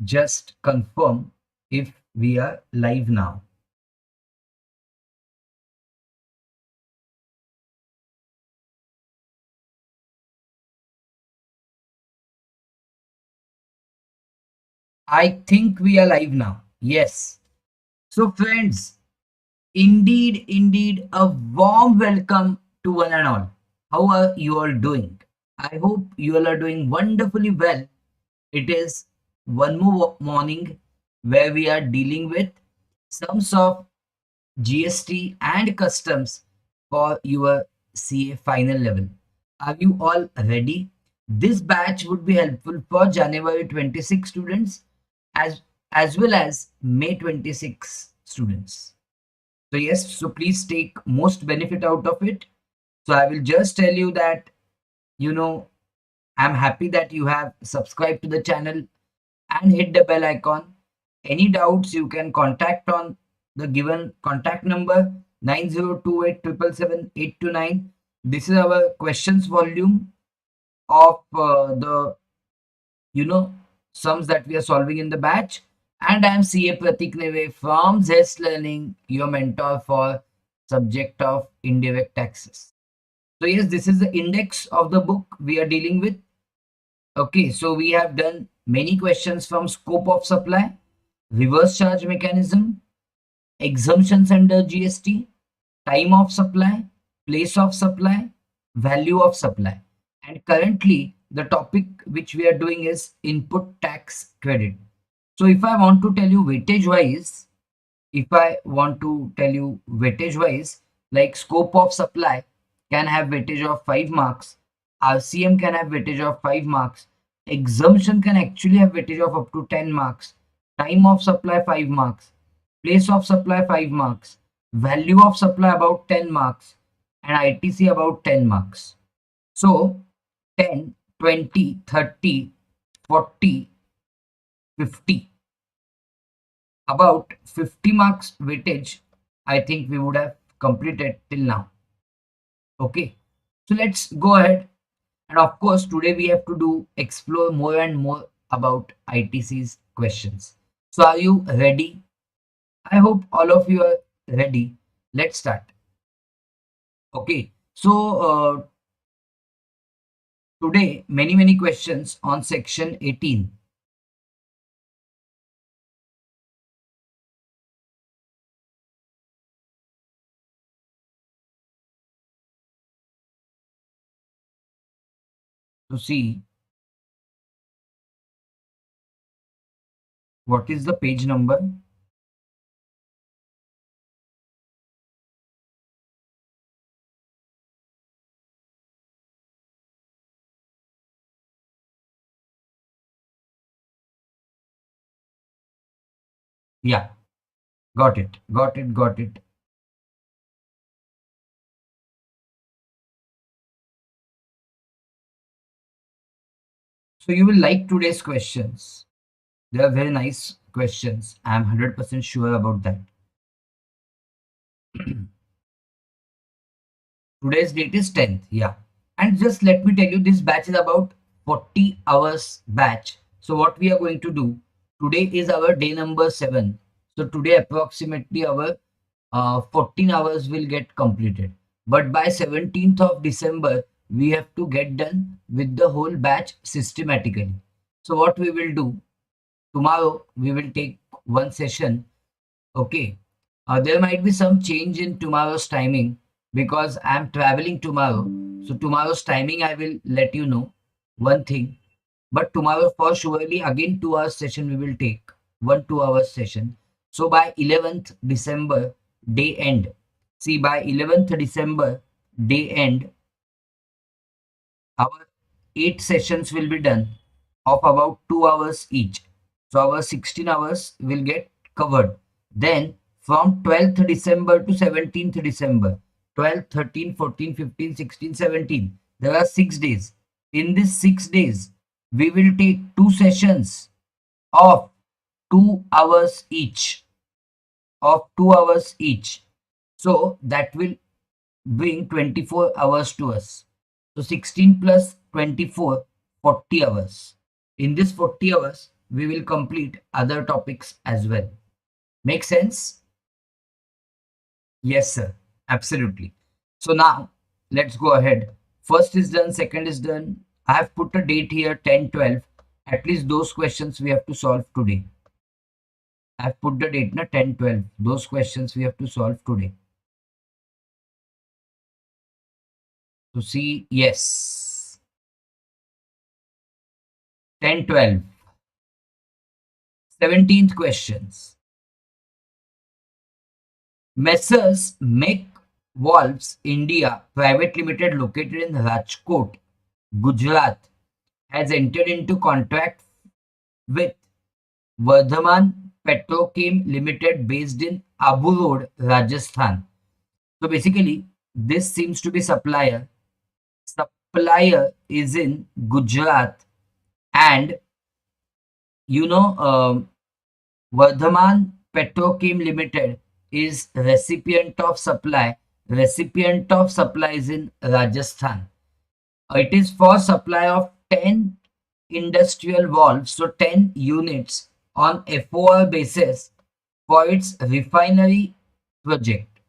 just confirm if we are live now. I think we are live now. Yes. So, friends, indeed, a warm welcome to one and all. How are you all doing? I hope you all are doing wonderfully well. It is one more morning where we are dealing with sums of GST and customs for your CA final level. Are you all ready? This batch would be helpful for January 26 students as as well as May 26 students. So yes, so please take most benefit out of it. So I will just tell you that, you know, I'm happy that you have subscribed to the channel and hit the bell icon. Any doubts, you can contact on the given contact number 9028777829. This is our questions volume of the sums that we are solving in the batch. And I am CA Pratik Neve from ZEST Learning, your mentor for subject of indirect taxes. So yes, this is the index of the book we are dealing with. Okay, so we have done many questions from scope of supply, reverse charge mechanism, exemptions under GST, time of supply, place of supply, value of supply. And currently, the topic which we are doing is input tax credit. So if I want to tell you weightage wise, like scope of supply can have weightage of 5 marks, RCM can have weightage of 5 marks, exemption can actually have weightage of up to 10 marks, time of supply 5 marks, place of supply 5 marks, value of supply about 10 marks, and ITC about 10 marks. So 10, 20, 30, 40, 50, about 50 marks weightage, I think we would have completed till now. Okay, so let's go ahead. And of course, today we have to do explore more and more about ITC's questions. So are you ready? I hope all of you are ready. Let's start. Okay, so today many questions on section 18. To see what is the page number. Yeah, got it. So you will like today's questions. They are very nice questions. I am 100% sure about that. Today's date is 10th. Yeah. And just let me tell you, this batch is about 40 hours batch. So what we are going to do, today is our day number 7. So today approximately our 14 hours will get completed. But by 17th of December, we have to get done with the whole batch systematically. So what we will do, tomorrow we will take one session. Okay. There might be some change in tomorrow's timing because I'm traveling tomorrow. So tomorrow's timing I will let you know one thing. But tomorrow for surely again 2 hours session we will take 1 2 hours session. So by 11th December day end. See, by 11th December day end, our 8 sessions will be done of about 2 hours each. So our 16 hours will get covered. Then from 12th December to 17th December, 12, 13, 14, 15, 16, 17, there are 6 days. In these 6 days, we will take 2 sessions of 2 hours each. So that will bring 24 hours to us. So 16 plus 24, 40 hours. In this 40 hours, we will complete other topics as well. Make sense? Yes, sir. Absolutely. So now let's go ahead. First is done, second is done. I have put a date here 10/12. At least those questions we have to solve today. I have put the date na 10/12. Those questions we have to solve today. So see, yes, 10/12. 17th questions. Messrs. Make Valves India Private Limited located in Rajkot, Gujarat has entered into contract with Vardhaman Petrochem Limited based in Abu Road, Rajasthan. So basically, this seems to be supplier. Supplier is in Gujarat, and you know, Vardhaman Petrochem Limited is recipient of supply. Recipient of supply is in Rajasthan. It is for supply of 10 industrial valves, so 10 units on FOR basis for its refinery project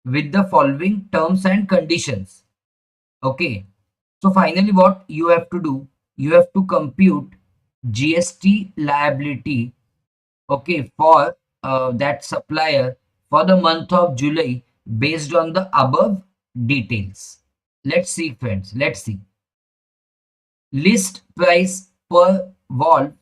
with the following terms and conditions. Okay. So finally what you have to do, you have to compute GST liability, okay, for that supplier for the month of July based on the above details. Let's see, friends. Let's see. List price per valve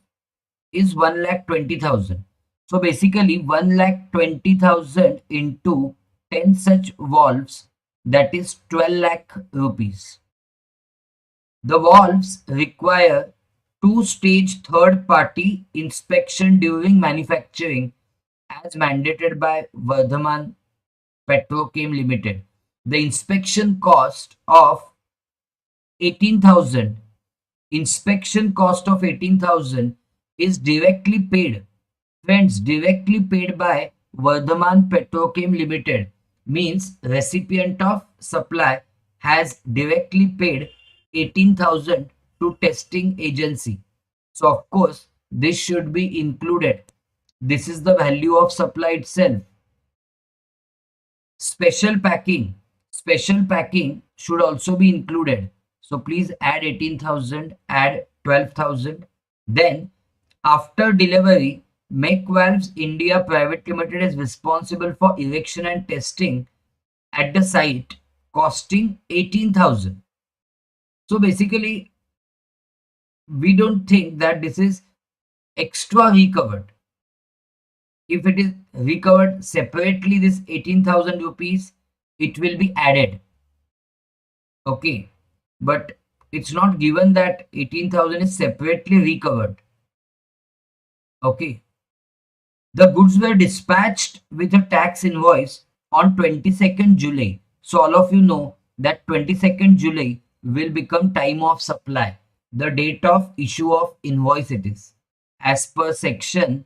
is 1,20,000. So basically 1,20,000 into 10 such valves, that is 12 lakh rupees. The valves require two-stage third-party inspection during manufacturing as mandated by Vardhaman Petrochem Limited. The inspection cost of 18,000, inspection cost of 18,000 is directly paid, friends, directly paid by Vardhaman Petrochem Limited, means recipient of supply has directly paid 18,000 to testing agency. So of course this should be included. This is the value of supply itself. Special packing. Special packing should also be included. So please add 18,000, add 12,000. Then after delivery, Make Valves India Private Limited is responsible for erection and testing at the site, costing 18,000. So basically, we don't think that this is extra recovered. If it is recovered separately, this 18,000 rupees, it will be added. Okay. But it's not given that 18,000 is separately recovered. Okay. The goods were dispatched with a tax invoice on 22nd July. So all of you know that 22nd July will become time of supply. The date of issue of invoice it is. As per section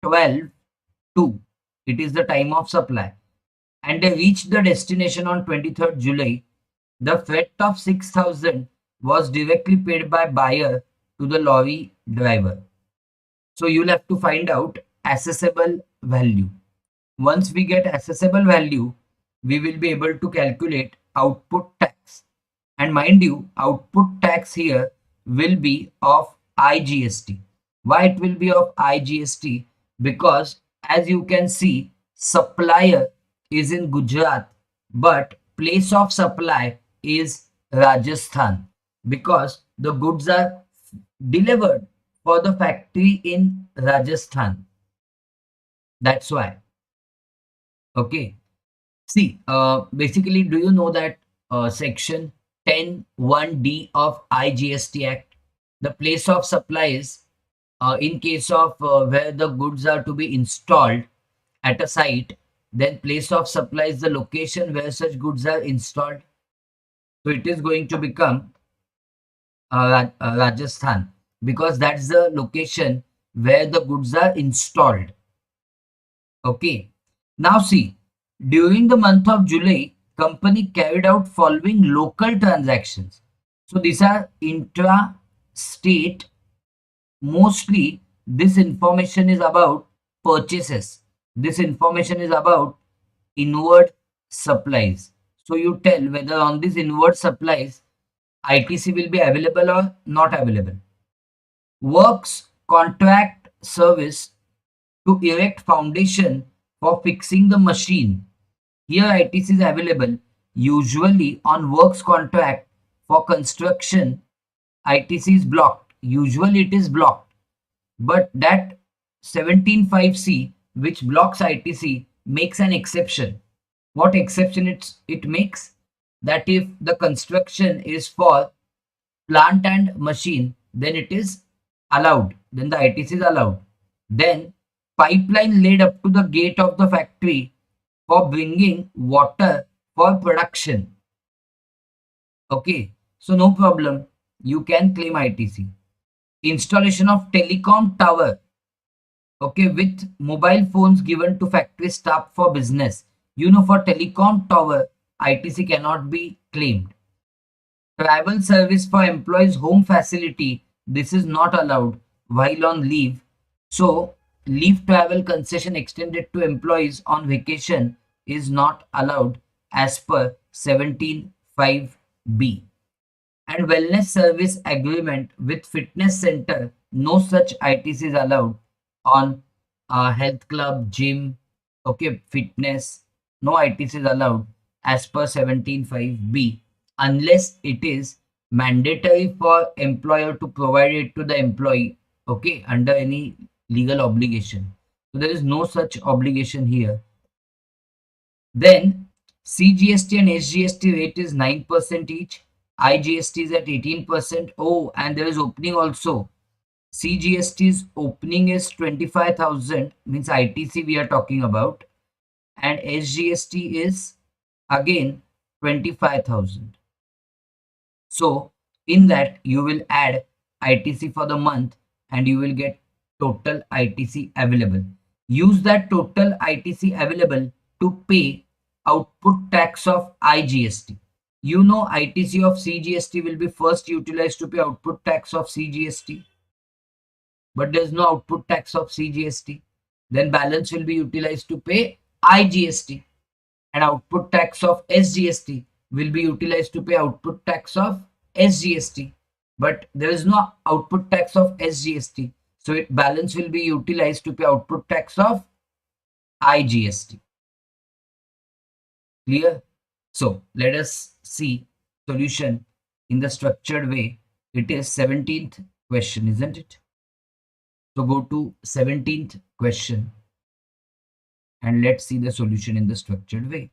12(2), it is the time of supply. And they reached the destination on 23rd July. The freight of 6,000 was directly paid by buyer to the lorry driver. So you'll have to find out assessable value. Once we get assessable value, we will be able to calculate output tax. And mind you, output tax here will be of IGST. Why it will be of IGST? Because as you can see, supplier is in Gujarat, but place of supply is Rajasthan, because the goods are delivered for the factory in Rajasthan. That's why. Okay. See, basically, do you know that section 10(1)(d) of IGST Act, the place of supply is in case of where the goods are to be installed at a site, then place of supply is the location where such goods are installed. So it is going to become Rajasthan, because that's the location where the goods are installed. Okay. Now see, during the month of July, company carried out following local transactions. So these are intra-state mostly this information is about purchases. This information is about inward supplies. So you tell whether on these inward supplies ITC will be available or not available. Works contract service to erect foundation for fixing the machine. Here ITC is available usually on works contract for construction. ITC is blocked. Usually it is blocked. But that 17.5C which blocks ITC makes an exception. What exception it makes? That if the construction is for plant and machine, then it is allowed. Then the ITC is allowed. Then pipeline laid up to the gate of the factory for bringing water for production. Okay, so no problem. You can claim ITC. Installation of telecom tower, okay, with mobile phones given to factory staff for business. You know, for telecom tower, ITC cannot be claimed. Travel service for employees home facility, this is not allowed while on leave. So leave travel concession extended to employees on vacation is not allowed as per 17.5b. And wellness service agreement with fitness center, no such ITC is allowed on health club, gym, okay, fitness, no ITC is allowed as per 17.5b unless it is mandatory for employer to provide it to the employee, okay, under any legal obligation. So there is no such obligation here. Then CGST and SGST rate is 9% each. IGST is at 18%. Oh, and there is opening also. CGST's opening is 25,000, means ITC we are talking about, and SGST is again 25,000. So in that you will add ITC for the month and you will get total ITC available. Use that total ITC available to pay output tax of IGST. You know ITC of CGST will be first utilized to pay output tax of CGST, but there's no output tax of CGST. Then balance will be utilized to pay IGST, and output tax of SGST will be utilized to pay output tax of SGST. But there is no output tax of SGST, so balance will be utilized to pay output tax of IGST. Clear? So let us see solution in the structured way. It is 17th question, isn't it? So go to 17th question and let's see the solution in the structured way.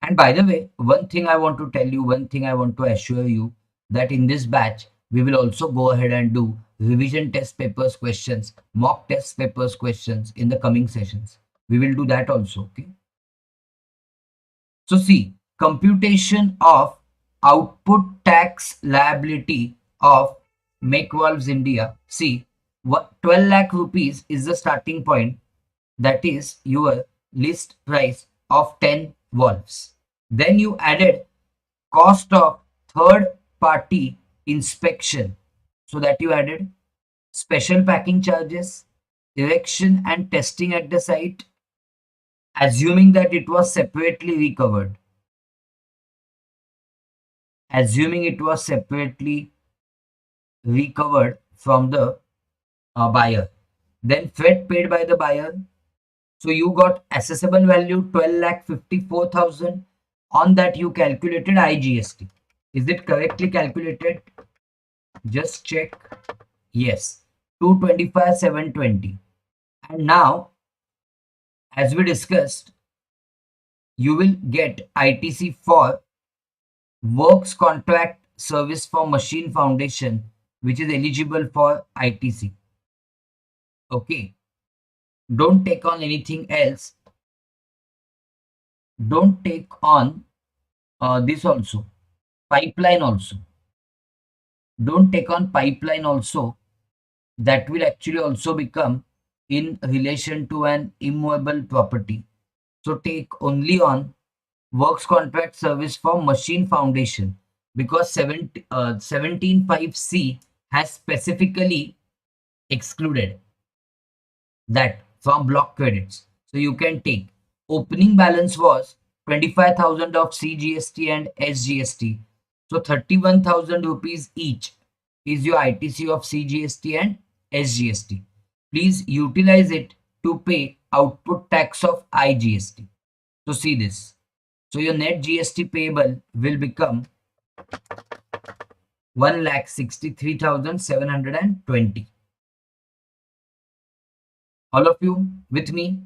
And by the way, one thing I want to tell you, one thing I want to assure you, that in this batch, we will also go ahead and do revision test papers questions, mock test papers questions in the coming sessions. We will do that also, okay? So see, computation of output tax liability of Make Valves India. See, 12 lakh rupees is the starting point. That is your list price of 10 valves. Then you added cost of third party inspection. So that you added special packing charges, erection and testing at the site, assuming that it was separately recovered. Assuming it was separately recovered from the buyer. Then freight paid by the buyer. So you got assessable value 12,54,000. On that you calculated IGST. Is it correctly calculated? Just check. Yes, 225,720. And now, as we discussed, you will get ITC for works contract service for machine foundation, which is eligible for ITC. Okay. Don't take on anything else. Don't take on this also. Pipeline also. Don't take on pipeline also. That will actually also become in relation to an immovable property. So take only on works contract service for machine foundation. because 17.5C has specifically excluded that from block credits. So you can take opening balance was 25,000 of CGST and SGST. So 31,000 rupees each is your ITC of CGST and SGST. Please utilize it to pay output tax of IGST. So see this. So your net GST payable will become 1,63,720. All of you with me?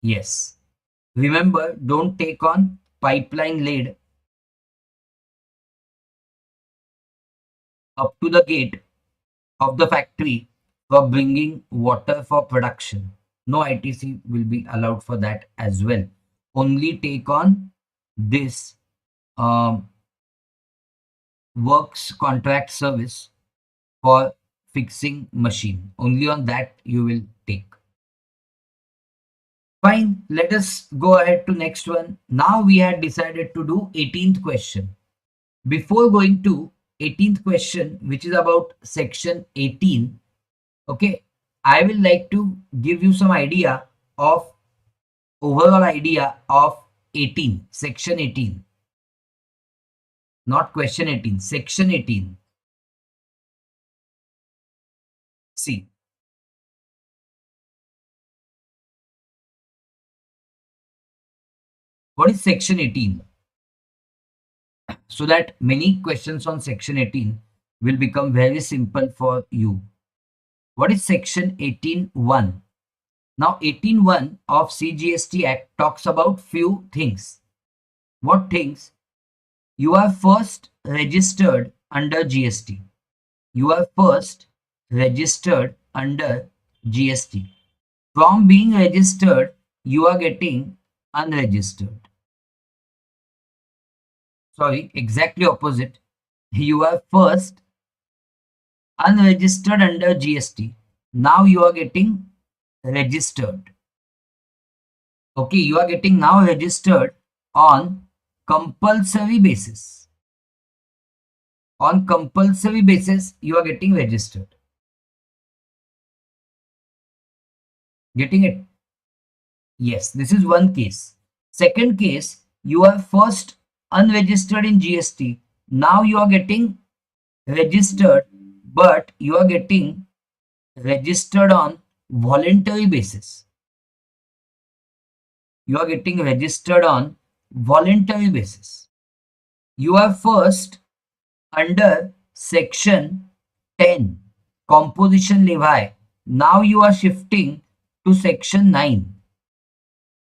Yes. Remember, don't take on pipeline laid up to the gate of the factory for bringing water for production. No ITC will be allowed for that as well. Only take on this um, works contract service for fixing machine. Only on that you will take. Fine, let us go ahead to next one. Now we had decided to do 18th question. Before going to 18th question, which is about section 18, okay, I will like to give you some idea of overall idea of 18, section 18, not question 18, section 18. See, what is section 18? So that many questions on section 18 will become very simple for you. What is section 18.1? Now 18.1 of CGST Act talks about few things. What things? You are first registered under GST. You are first registered under GST. From being registered, you are getting unregistered. Sorry, exactly opposite. You are first unregistered under GST. Now you are getting registered. Okay, you are getting now registered on compulsory basis. On compulsory basis, you are getting registered. Getting it? Yes, this is one case. Second case, you are first unregistered in GST. Now you are getting registered, but you are getting registered on voluntary basis. You are getting registered on voluntary basis. You are first under section 10 composition levy. Now you are shifting to section 9.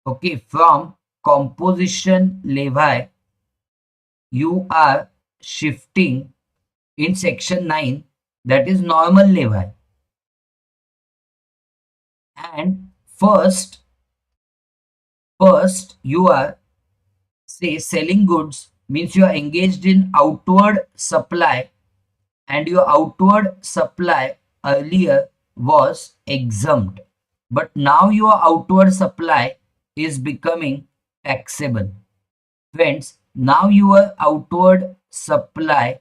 Okay, from composition levy you are shifting in section 9, that is normal levy. And first you are say selling goods, means you are engaged in outward supply, and your outward supply earlier was exempt, but now your outward supply is becoming taxable. Friends, now your outward supply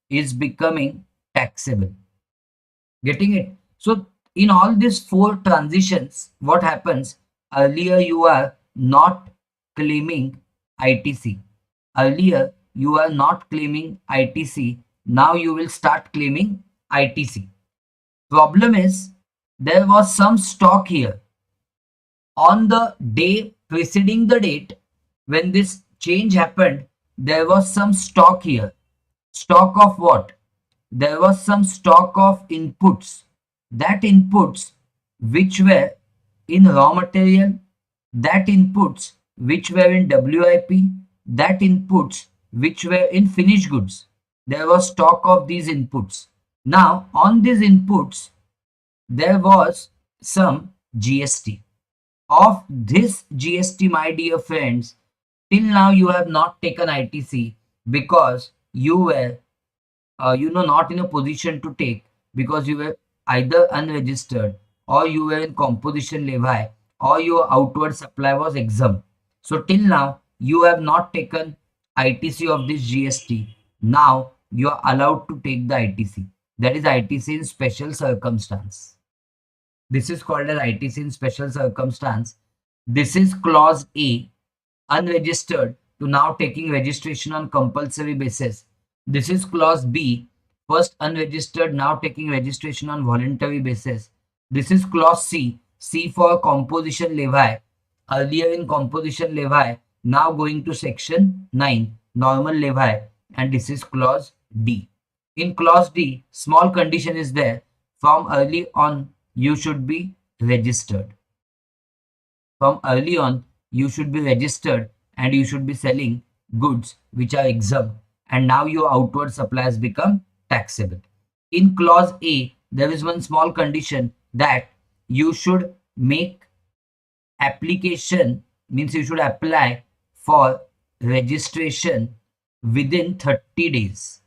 is becoming taxable. Getting it? So in all these four transitions, what happens? Earlier you are not claiming ITC. Earlier you are not claiming ITC. Now you will start claiming ITC. Problem is, there was some stock here. On the day preceding the date when this change happened, there was some stock here. Stock of what? There was some stock of inputs. That inputs which were in raw material, that inputs which were in WIP, that inputs which were in finished goods. There was stock of these inputs. Now on these inputs, there was some GST. Of this GST, my dear friends, till now you have not taken ITC because you were not in a position to take, because you were either unregistered or you were in composition levy or your outward supply was exempt. So till now you have not taken ITC of this GST. Now you are allowed to take the ITC. That is ITC in special circumstance. This is called as ITC in special circumstance. This is clause A, unregistered to now taking registration on compulsory basis. This is clause B, first unregistered now taking registration on voluntary basis. This is clause C, C for composition levy, earlier in composition levy, now going to section 9, normal levy, and this is clause D. In clause D, small condition is there, from early on you should be registered. From early on you should be registered and you should be selling goods which are exempt, and now your outward supply has become taxable. In clause A, there is one small condition that you should make application, means you should apply for registration within 30 days.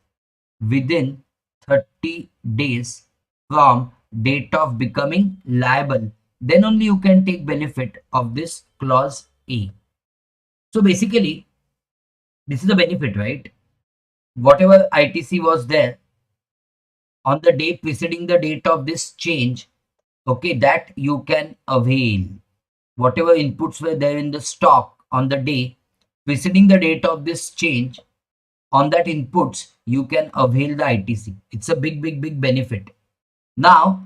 Within 30 days from date of becoming liable, then only you can take benefit of this clause A. So basically, this is the benefit, right? Whatever ITC was there on the day preceding the date of this change, okay, that you can avail. Whatever inputs were there in the stock on the day preceding the date of this change, on that inputs, you can avail the ITC. It's a big benefit. Now,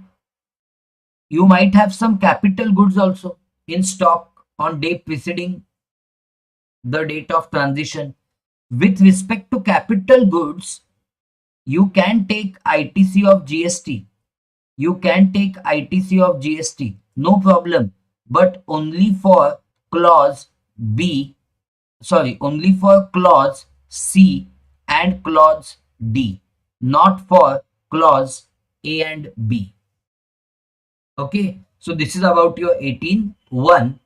you might have some capital goods also in stock on day preceding the date of transition. With respect to capital goods, you can take ITC of GST. You can take ITC of GST, no problem, but only for clause B, sorry, only for clause C and clause D, not for clause A and B. Okay, so this is about your 18.1,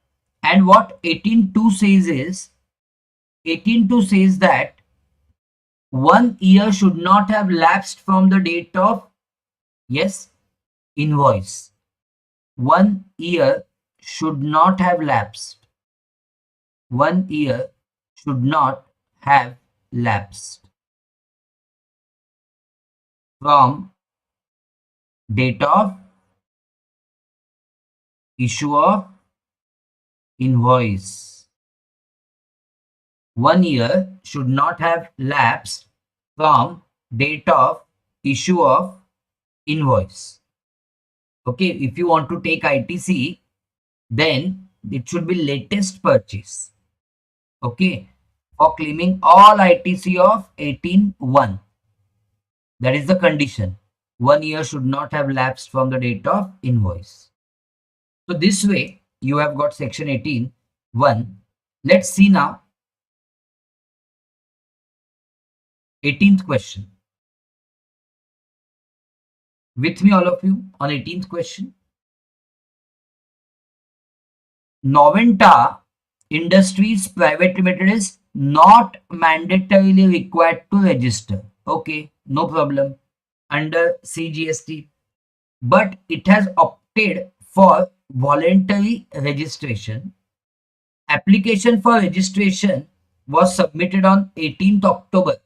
and what 18.2 says is, 18.2 says that 1 year should not have lapsed from the date of, yes, invoice. 1 year should not have lapsed. 1 year should not have lapsed from date of issue of invoice. 1 year should not have lapsed from date of issue of invoice. Okay, if you want to take ITC, then it should be latest purchase. Okay, for claiming all ITC of 18.1, that is the condition. 1 year should not have lapsed from the date of invoice. So this way you have got section 18.1. Let's see now 18th question. With me all of you on 18th question. Noventa Industries Private Limited is not mandatorily required to register. Okay, no problem under CGST, but it has opted for voluntary registration. Application for registration was submitted on 18th October.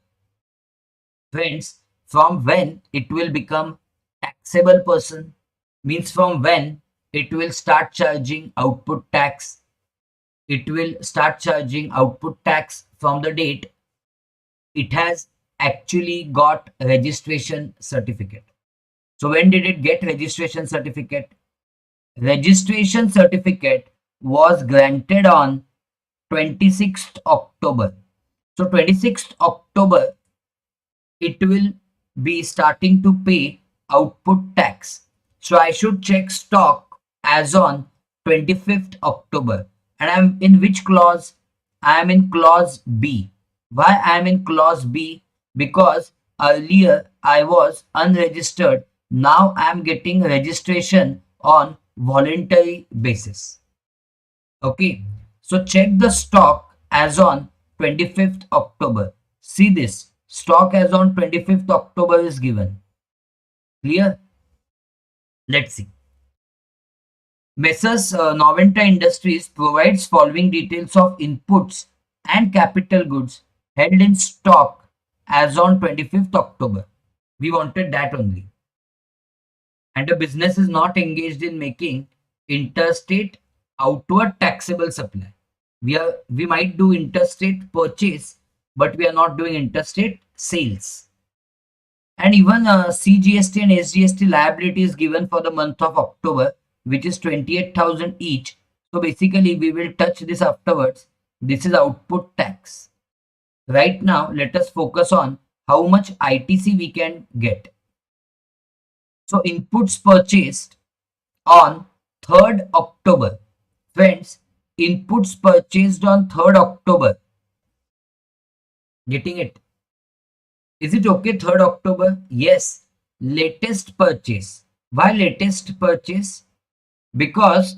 Friends, from when it will become taxable person, means from when it will start charging output tax. It will start charging output tax from the date it has actually got registration certificate. So when did it get registration certificate? Registration certificate was granted on 26th October. So 26th October, it will be starting to pay output tax. So I should check stock as on 25th October. And I'm in which clause? I am in clause B. Why I am in clause B? Because earlier I was unregistered. Now I am getting registration on voluntary basis. Okay. So check the stock as on 25th October. See this. Stock as on 25th October is given. Clear? Let's see. Messrs. Noventa Industries provides following details of inputs and capital goods held in stock as on 25th October. We wanted that only. And a business is not engaged in making interstate outward taxable supply. We might do interstate purchase, but we are not doing interstate sales. And even CGST and SGST liability is given for the month of October, which is 28,000 each. So basically, we will touch this afterwards. This is output tax. Right now, let us focus on how much ITC we can get. So inputs purchased on 3rd October. Friends, inputs purchased on 3rd October. Getting it? Is it okay 3rd October? Yes. Latest purchase. Why latest purchase? Because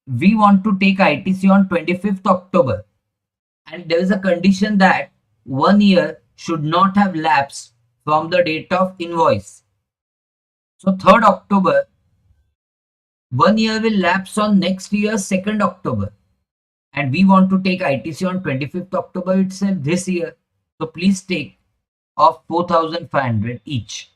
we want to take ITC on 25th October. And there is a condition that 1 year should not have lapsed from the date of invoice. So 3rd October, 1 year will lapse on next year's 2nd October. And we want to take ITC on 25th October itself this year. So please take of 4,500 each.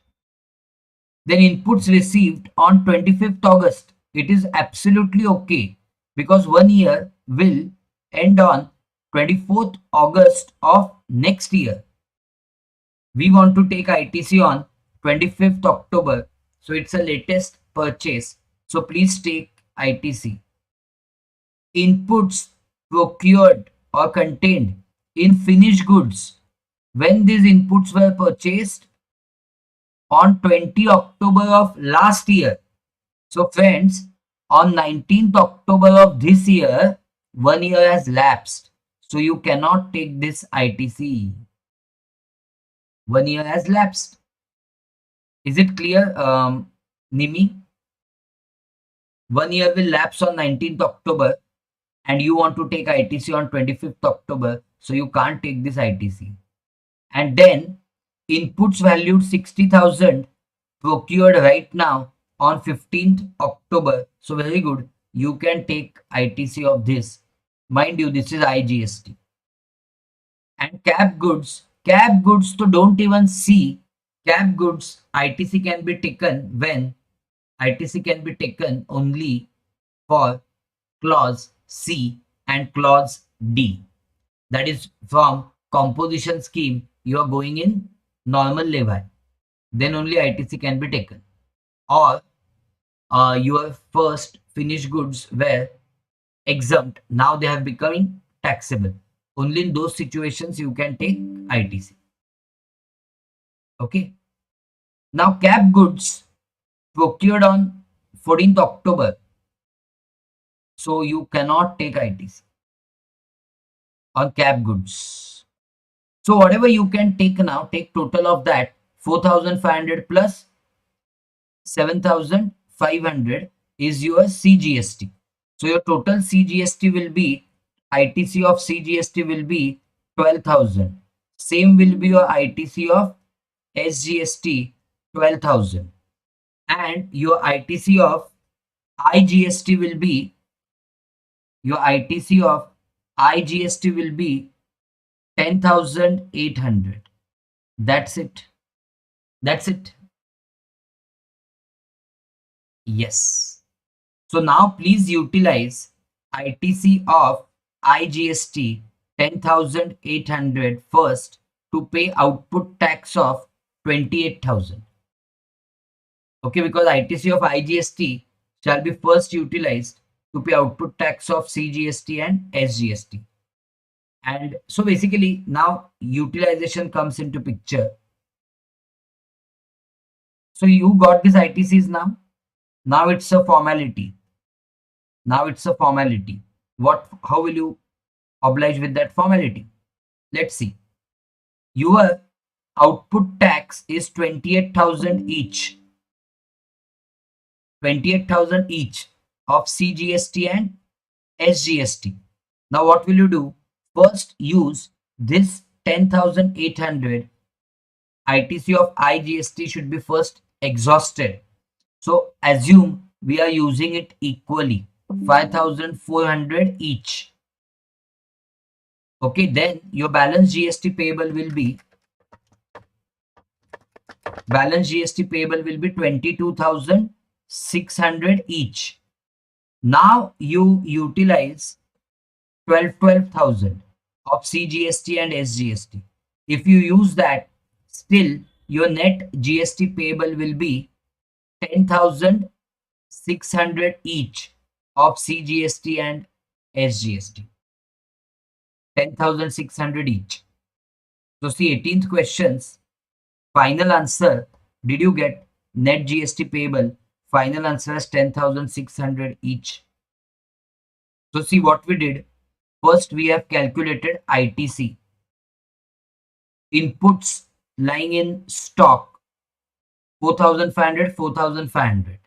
Then inputs received on 25th August. It is absolutely okay because 1 year will end on 24th August of next year. We want to take ITC on 25th October. So it's a latest purchase. So please take ITC. Inputs procured or contained in finished goods. When these inputs were purchased on 20 October of last year. So friends, on 19th October of this year, 1 year has lapsed. So you cannot take this ITC. 1 year has lapsed. Is it clear, Nimi? 1 year will lapse on 19th October and you want to take ITC on 25th October. So you can't take this ITC. And then inputs valued 60,000 procured right now on 15th October. So very good. You can take ITC of this. Mind you, this is IGST. And cap goods. Cap goods, so don't even see. Cap goods, ITC can be taken when? ITC can be taken only for clause C and clause D. That is from composition scheme, you are going in normal levy. Then only ITC can be taken. Or your first finished goods were exempt. Now they have becoming taxable. Only in those situations you can take ITC. Okay. Now cap goods procured on 14th October. So you cannot take ITC on cap goods. So whatever you can take now, take total of that 4,500 plus 7,500 is your CGST. So your total CGST will be, ITC of CGST will be 12,000. Same will be your ITC of SGST 12,000. And your ITC of IGST will be, your ITC of IGST will be 10,800. That's it. That's it. Yes. So now please utilize ITC of IGST 10,800 first to pay output tax of 28,000. Okay, because ITC of IGST shall be first utilized to pay output tax of CGST and SGST. And so basically now utilization comes into picture. So you got these ITCs now. Now it's a formality. Now it's a formality. How will you oblige with that formality? Let's see. Your output tax is 28,000 each. 28,000 each of CGST and SGST. Now what will you do? First use this 10,800. ITC of IGST should be first exhausted. So assume we are using it equally, 5,400 each. Okay, then your balance GST payable will be 22,600 each. Now you utilize 12,000 of CGST and SGST. If you use that, still your net GST payable will be 10,600 each of CGST and SGST. 10,600 each. So see 18th questions. Final answer. Did you get net GST payable? Final answer is 10,600 each. So see what we did. First we have calculated ITC. Inputs lying in stock 4,500, 4,500.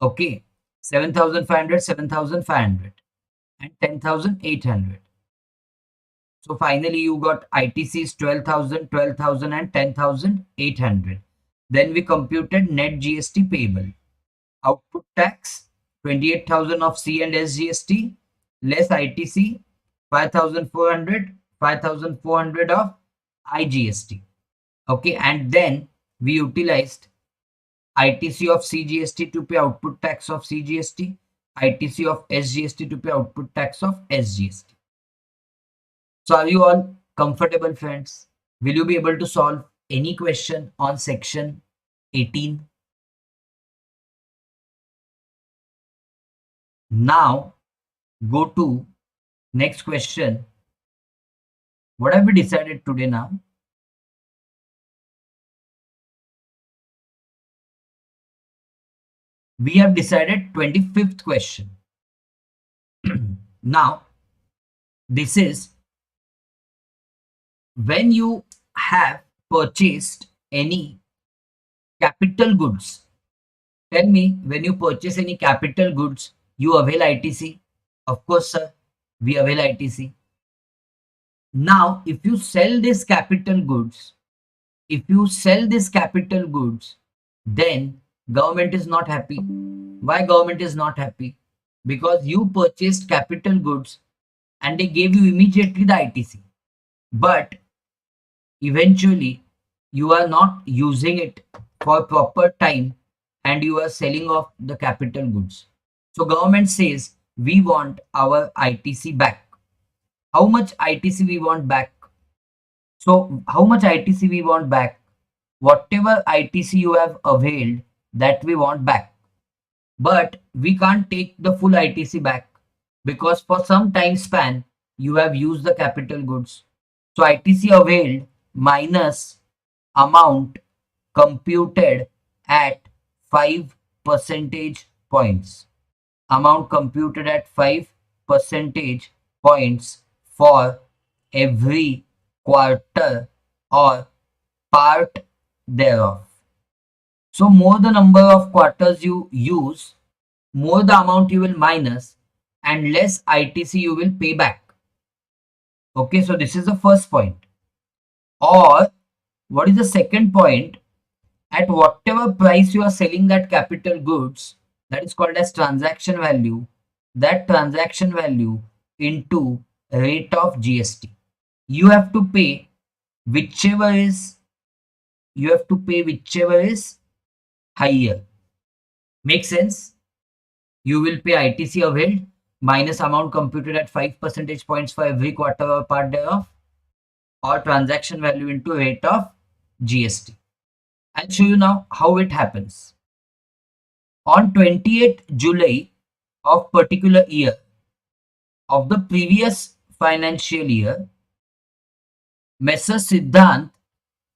Okay. 7,500, 7,500 and 10,800. So finally you got ITCs 12,000, 12,000 and 10,800. Then we computed net GST payable. Output tax 28,000 of C and S GST less ITC 5,400, 5,400 of IGST. Okay, and then we utilized ITC of CGST to pay output tax of CGST, ITC of SGST to pay output tax of SGST. So are you all comfortable, friends? Will you be able to solve any question on section 18? Now go to next question. What have we decided today now? We have decided 25th question. Now, this is when you have purchased any capital goods. Tell me, when you purchase any capital goods, you avail ITC? Of course, sir, we avail ITC. Now, if you sell these capital goods, then government is not happy. Why government is not happy? Because you purchased capital goods and they gave you immediately the ITC. But eventually you are not using it for proper time and you are selling off the capital goods. So government says we want our ITC back. How much ITC we want back? So how much ITC we want back? Whatever ITC you have availed, that we want back. But we can't take the full ITC back because for some time span you have used the capital goods. So ITC availed minus amount computed at 5 percentage points. Amount computed at 5 percentage points for every quarter or part thereof. So more the number of quarters you use, more the amount you will minus and less ITC you will pay back. Okay, so this is the first point. Or what is the second point? At whatever price you are selling that capital goods, that is called as transaction value, that transaction value into rate of GST. You have to pay whichever is higher. Make sense? You will pay ITC availed minus amount computed at 5 percentage points for every quarter or part thereof, or transaction value into rate of GST. I'll show you now how it happens. On 28th July of particular year of the previous financial year, Messrs. Siddhant,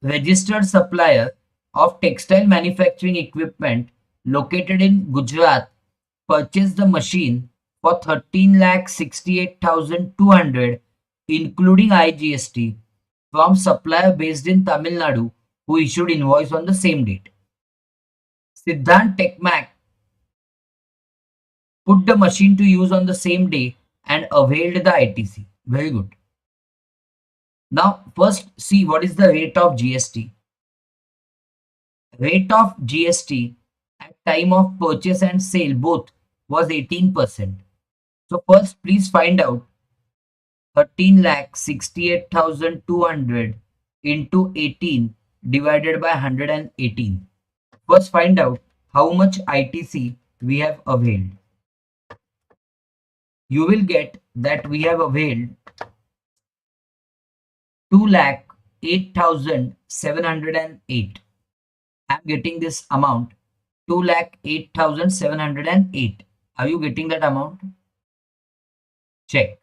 registered supplier of textile manufacturing equipment located in Gujarat, purchased the machine for 13,68,200 including IGST from supplier based in Tamil Nadu who issued invoice on the same date. Siddhant Techmac put the machine to use on the same day and availed the ITC. Very good. Now first see what is the rate of GST. Rate of GST at time of purchase and sale both was 18%. So first please find out 13,68,200 into 18 divided by 118. First find out how much ITC we have availed. You will get that we have availed 2,08,708. I'm getting this amount 2,08,708. Are you getting that amount? Check.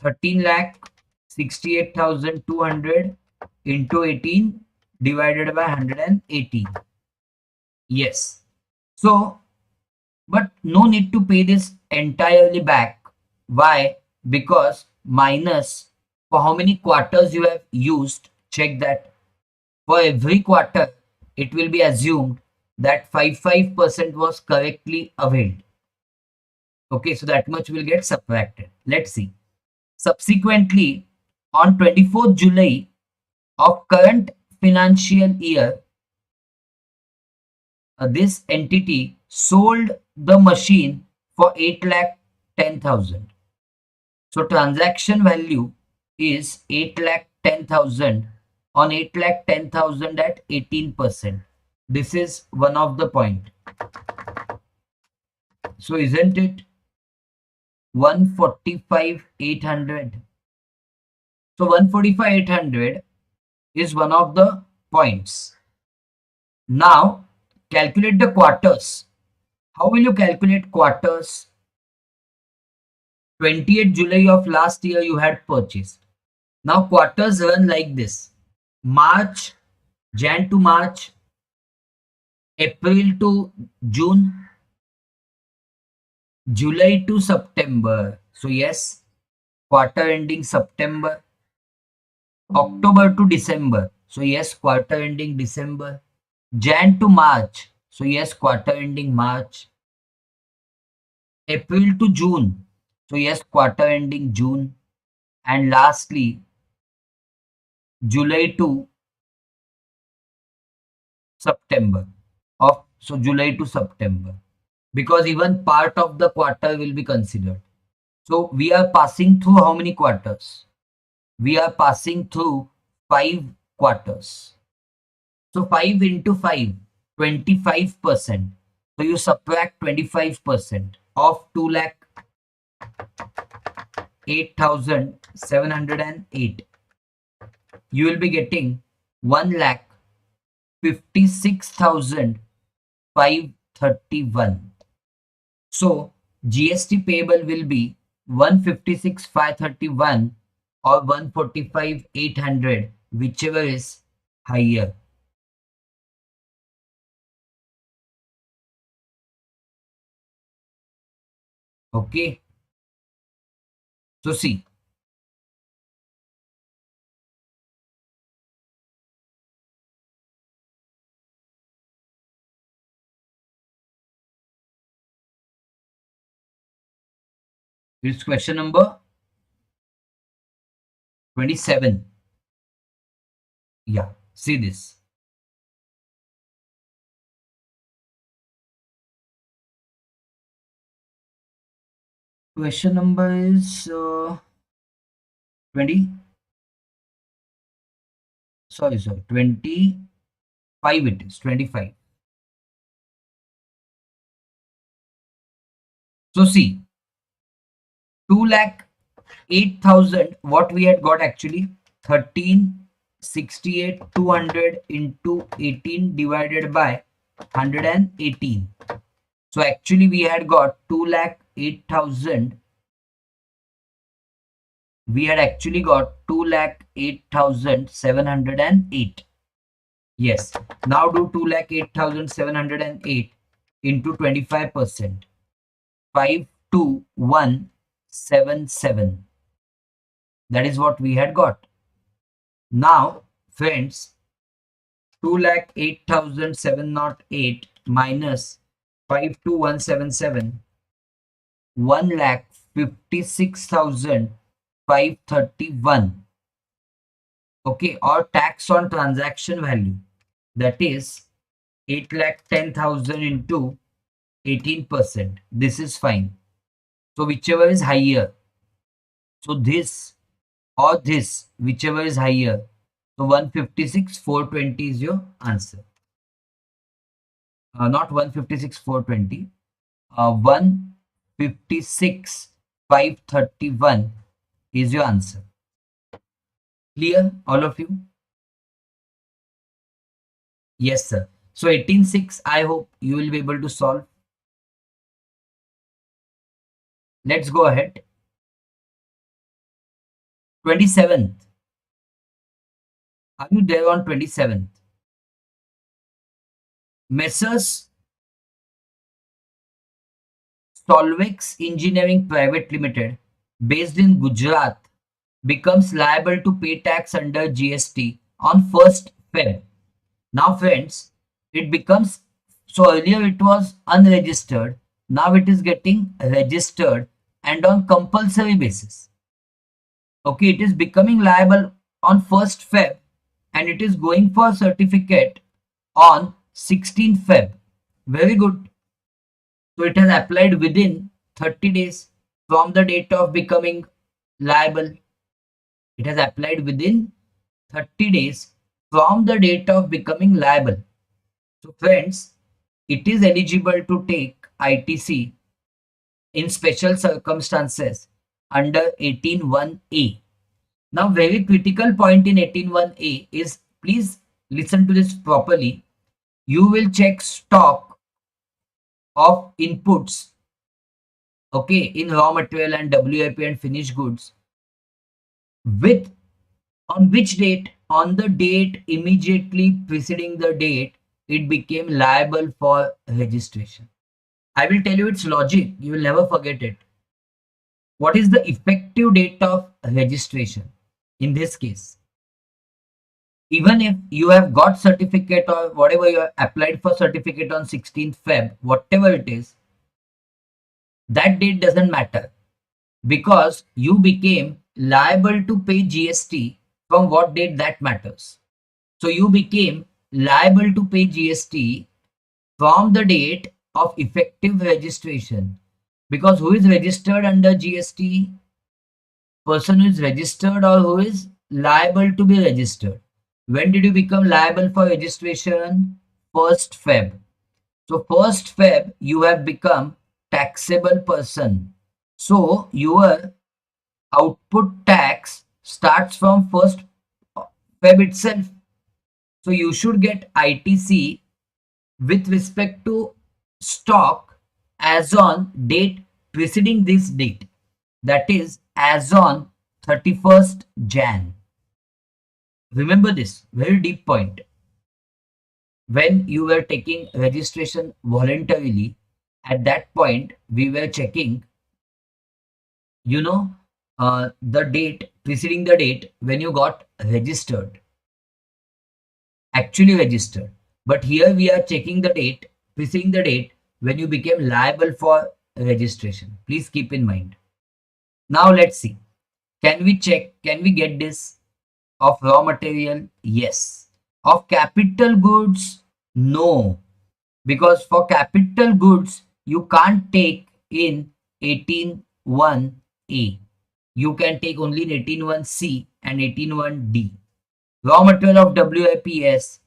13,68,200 into 18 divided by 180. Yes. So, but no need to pay this entirely back. Why? Because minus for how many quarters you have used, check that. For every quarter, it will be assumed that 55% was correctly availed. Okay, so that much will get subtracted. Let's see. Subsequently, on 24th July of current financial year, this entity sold the machine for 8,10,000. So transaction value is 8,10,000 on 8,10,000 at 18%. This is one of the point. So isn't it 145,800? So 145,800 is one of the points. Now calculate the quarters. How will you calculate quarters? 28th July of last year you had purchased. Now quarters run like this. March, Jan to March, April to June, July to September. So yes, quarter ending September. October to December. So yes, quarter ending December. Jan to March. So yes, quarter ending March. April to June. So yes, quarter ending June. And lastly, July to September. So July to September. Because even part of the quarter will be considered. So we are passing through how many quarters? We are passing through 5 quarters. So 5 into 5, 25%. So you subtract 25% of 2,08,708. You will be getting 1,56,531. So GST payable will be 156,531 or 145,800, whichever is higher. Okay. So see. It's question number 27. Yeah, see this. Question number is 20. Sorry, 25 it is, 25. So see, 2,08,000, what we had got actually, 13,68,200 into 18 divided by 118. So actually we had got 2,08,000. We had actually got 2,08,708. Yes. Now do 2,08,708 into 25%. 52177. That is what we had got. Now, friends, 2,08,708 minus 52177, 1,56,531. Okay, or tax on transaction value, that is 8,10,000 into 18%. This is fine. So whichever is higher. So this or this, whichever is higher. So 156, 420 is your answer. Not 156, 420. 156, 531 is your answer. Clear, all of you? Yes, sir. So 18.6, I hope you will be able to solve. Let's go ahead. 27th. Are you there on 27th? Messrs. Solvex Engineering Private Limited, based in Gujarat, becomes liable to pay tax under GST on 1st Feb. Now, friends, it becomes, so earlier it was unregistered, now it is getting registered and on compulsory basis. Okay, it is becoming liable on 1st Feb and it is going for certificate on 16th Feb. Very good. So it has applied within 30 days from the date of becoming liable. It has applied within 30 days from the date of becoming liable. So friends, it is eligible to take ITC in special circumstances under 18(1)(a). Now, very critical point in 18(1)(a) is, please listen to this properly. You will check stock of inputs, okay, in raw material and WIP and finished goods with, on which date? On the date immediately preceding the date it became liable for registration. I will tell you its logic, you will never forget it. What is the effective date of registration in this case? Even if you have got certificate or whatever, you have applied for certificate on 16th Feb, whatever it is, that date doesn't matter, because you became liable to pay GST from what date that matters. So you became liable to pay GST from the date of effective registration, because who is registered under GST? Person who is registered or who is liable to be registered. When did you become liable for registration? 1st Feb. So 1st Feb you have become taxable person. So your output tax starts from 1st Feb itself. So you should get ITC with respect to stock as on date preceding this date, that is as on 31st Jan. Remember this very deep point. When you were taking registration voluntarily, at that point we were checking, you know, the date preceding the date when you got registered, actually registered. But here we are checking the date preceding the date when you became liable for registration. Please keep in mind. Now let's see. Can we check? Can we get this? Of raw material? Yes. Of capital goods? No. Because for capital goods, you can't take in 18(1)(a). You can take only in 18(1)(c) and 18(1)(d). Raw material of WIP, yes.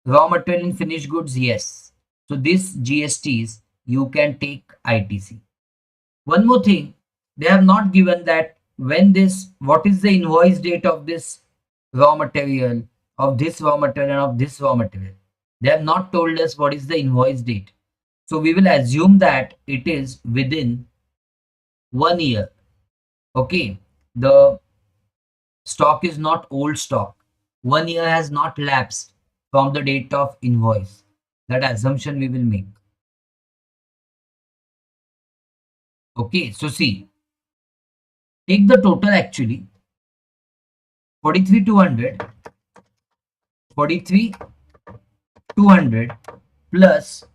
Raw material in finished goods, yes. So this GSTs, you can take ITC. One more thing, they have not given that when this, what is the invoice date of this raw material, of this raw material and of this raw material. They have not told us what is the invoice date. So we will assume that it is within 1 year. Okay, the stock is not old stock. 1 year has not lapsed from the date of invoice. That assumption we will make. Okay, so see, take the total actually 43,200, 43,200 plus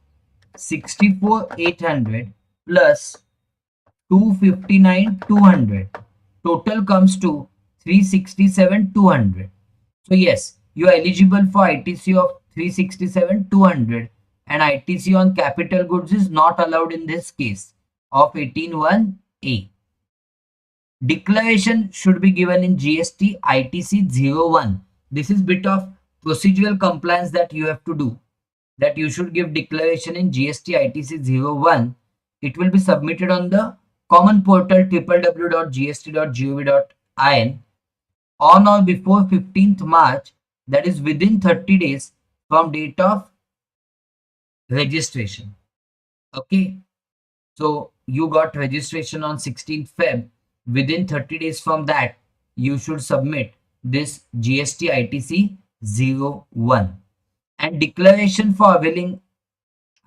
64,800 plus 259,200. Total comes to 367,200. So yes, you are eligible for ITC of 367,200 and ITC on capital goods is not allowed in this case of 18(1)(a). Declaration should be given in GST ITC 01. This is bit of procedural compliance that you have to do. That you should give declaration in GST ITC 01. It will be submitted on the common portal www.gst.gov.in on or before 15th March, that is within 30 days from date of registration. Okay. So you got registration on 16th Feb. Within 30 days from that, you should submit this GST ITC 01. And declaration for availing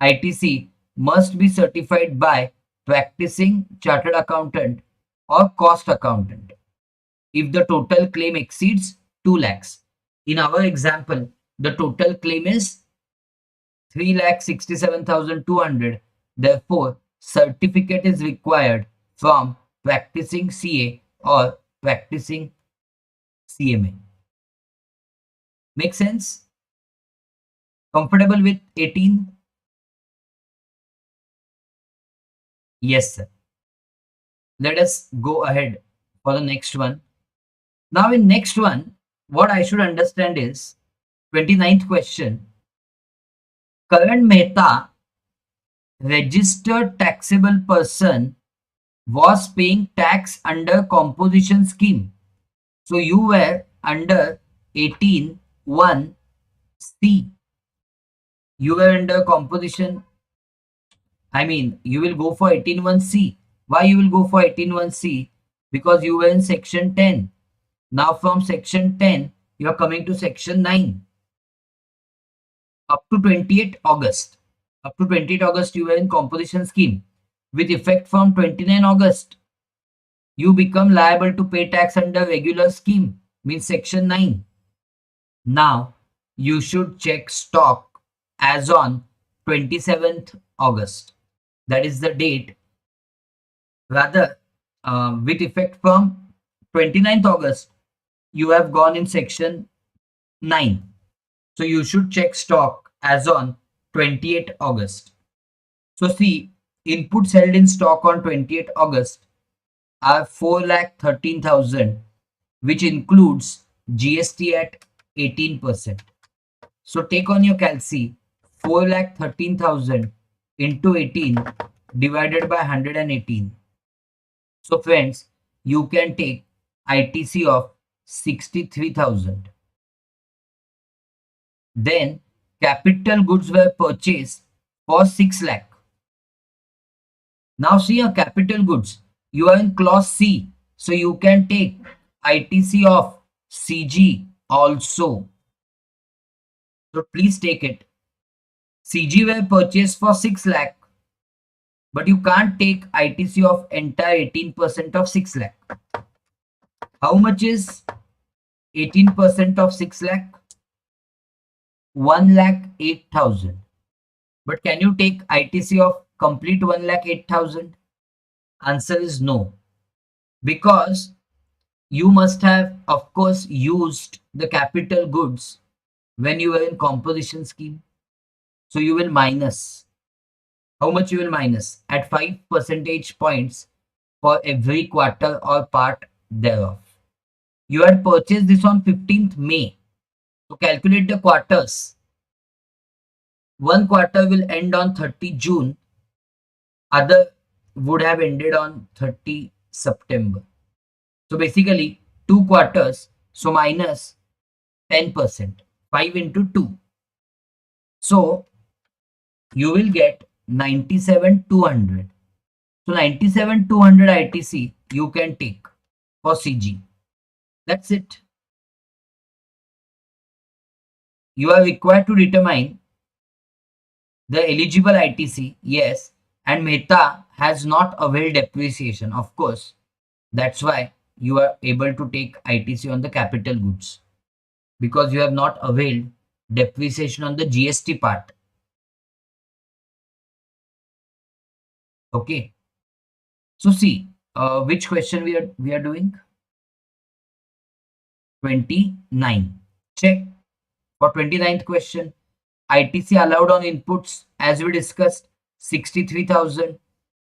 ITC must be certified by practicing chartered accountant or cost accountant if the total claim exceeds 2 lakhs. In our example, the total claim is 3,67,200. Therefore, certificate is required from practicing CA or practicing CMA. Make sense? Comfortable with 18? Yes, sir. Let us go ahead for the next one. Now in next one, what I should understand is 29th question. Karan Mehta, registered taxable person, was paying tax under composition scheme. So you were under 18(1)(c). You were under composition. I mean, you will go for 18(1)(c). Why you will go for 18(1)(c)? Because you were in section 10. Now from section 10, you are coming to section 9. Up to 28 August. Up to 28 August, you were in composition scheme. With effect from 29 August, you become liable to pay tax under regular scheme, means section 9. Now, you should check stock as on 27th August. That is the date. Rather, with effect from 29th August, you have gone in section 9. So you should check stock as on 28th August. So see, inputs held in stock on 28th August are 4,13,000, which includes GST at 18%. So take on your calci 4,13,000 into 18 divided by 118. So friends, you can take ITC of 63,000. Then capital goods were purchased for 6 lakh. Now see your capital goods. You are in clause C. So you can take ITC of CG also. So please take it. CG were purchased for 6 lakh. But you can't take ITC of entire 18% of 6 lakh. How much is 18% of 6 lakh? 1,08,000. But can you take ITC of complete 1,08,000? Answer is no. Because you must have, of course, used the capital goods when you were in composition scheme. So you will minus. How much you will minus? At 5 percentage points for every quarter or part thereof. You had purchased this on 15th May. So calculate the quarters. One quarter will end on 30 June. Other would have ended on 30 September. So basically 2 quarters. So minus 10%. 5 into 2. So you will get 97,200. So 97,200 ITC you can take for CG. That's it. You are required to determine the eligible ITC, yes, and Mehta has not availed depreciation, of course. That's why you are able to take ITC on the capital goods, because you have not availed depreciation on the GST part. Okay. So see, which question we are doing? 29. Check. For 29th question, ITC allowed on inputs, as we discussed, 63,000,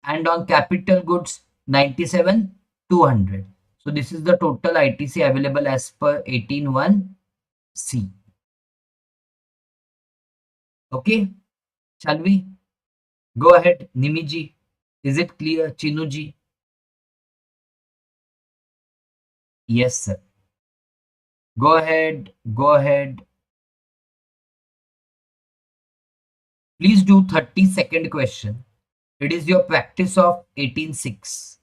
and on capital goods 97 200. So this is the total ITC available as per 18(1)(c). Okay, shall we? Go ahead, Nimiji. Is it clear, Chinuji? Yes, sir. Go ahead, go ahead. Please do 30-second question. It is your practice of 18(6).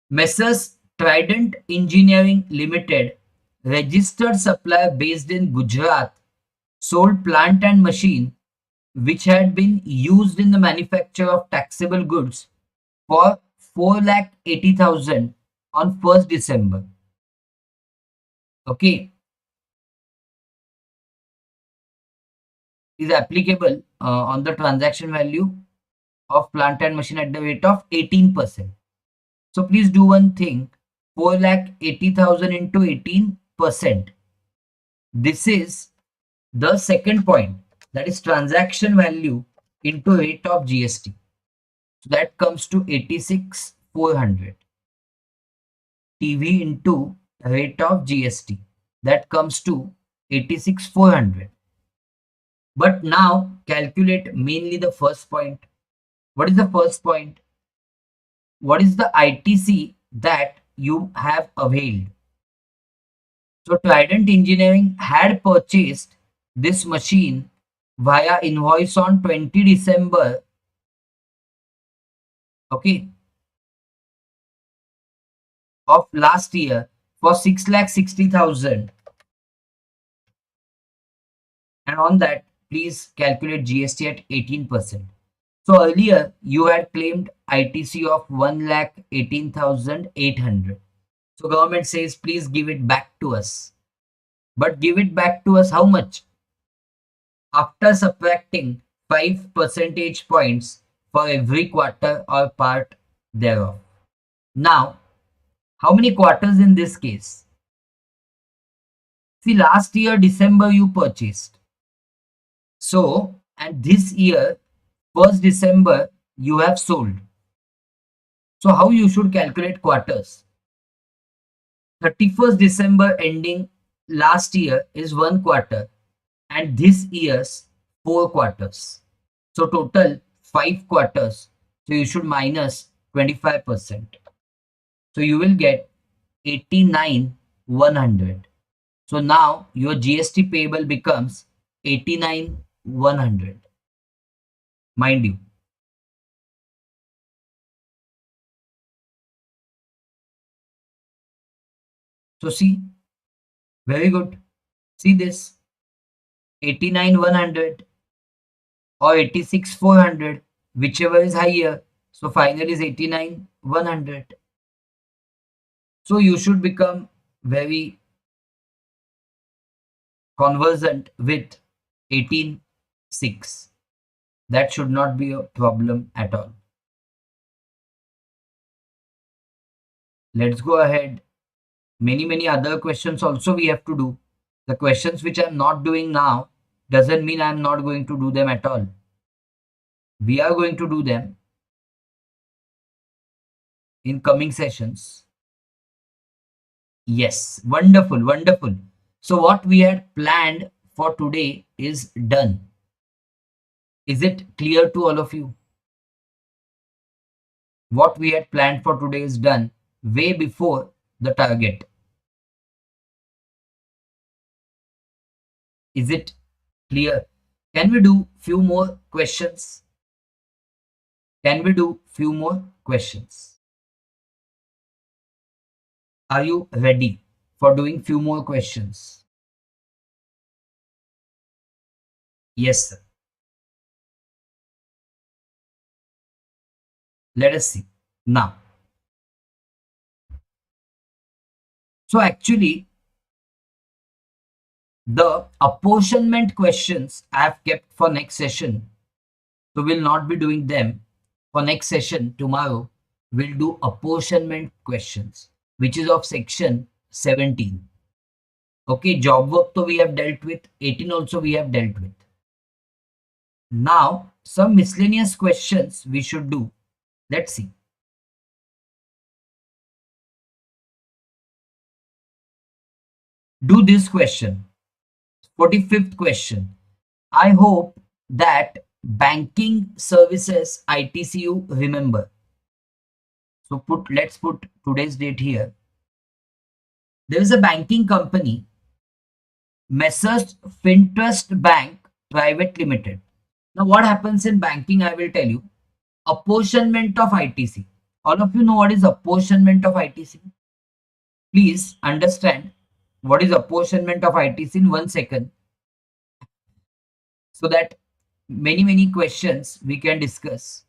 Messrs. Trident Engineering Limited, registered supplier based in Gujarat, sold plant and machine which had been used in the manufacture of taxable goods for 4,80,000 on 1st December. Okay, is applicable on the transaction value of plant and machine at the rate of 18%. So please do one thing, 4,80,000 into 18%. This is the second point, that is transaction value into rate of GST. So that comes to 86,400. TV into rate of GST, that comes to 86,400. But now calculate mainly the first point. What is the first point? What is the ITC that you have availed? So Trident Engineering had purchased this machine via invoice on 20 December, okay, of last year for 6,60,000, and on that please calculate GST at 18%. So earlier you had claimed ITC of 1,18,800. So government says please give it back to us. But give it back to us how much? After subtracting 5 percentage points for every quarter or part thereof. Now, how many quarters in this case? See, last year December you purchased. So, and this year 1st December you have sold. So how you should calculate quarters? 31st December ending last year is 1 quarter and this year's 4 quarters. So total 5 quarters. So you should minus 25%. So you will get 89,100. So now your GST payable becomes 89,100. Mind you. So see, very good. See this, 89,100 or 86,400, whichever is higher. So final is 89,100. So you should become very conversant with 18(6). That should not be a problem at all. Let's go ahead. Many other questions also we have to do. The questions which I'm not doing now doesn't mean I'm not going to do them at all. We are going to do them in coming sessions. Yes, wonderful, wonderful. So what we had planned for today is done. Is it clear to all of you? What we had planned for today is done way before the target. Is it clear? Can we do few more questions? Can we do few more questions? Are you ready for doing few more questions? Yes, sir. Let us see. Now, so actually, the apportionment questions I have kept for next session. So we'll not be doing them. For next session tomorrow, we'll do apportionment questions, which is of section 17. Okay, job work to we have dealt with, 18 also we have dealt with. Now, some miscellaneous questions we should do. Let's see. Do this question, 45th question. I hope that banking services ITC you remember. So let's put today's date here. There is a banking company, Messrs Fintrust Bank Private Limited. Now what happens in banking, I will tell you. Apportionment of ITC. All of you know what is apportionment of ITC? Please understand what is apportionment of ITC in 1 second, so that many questions we can discuss.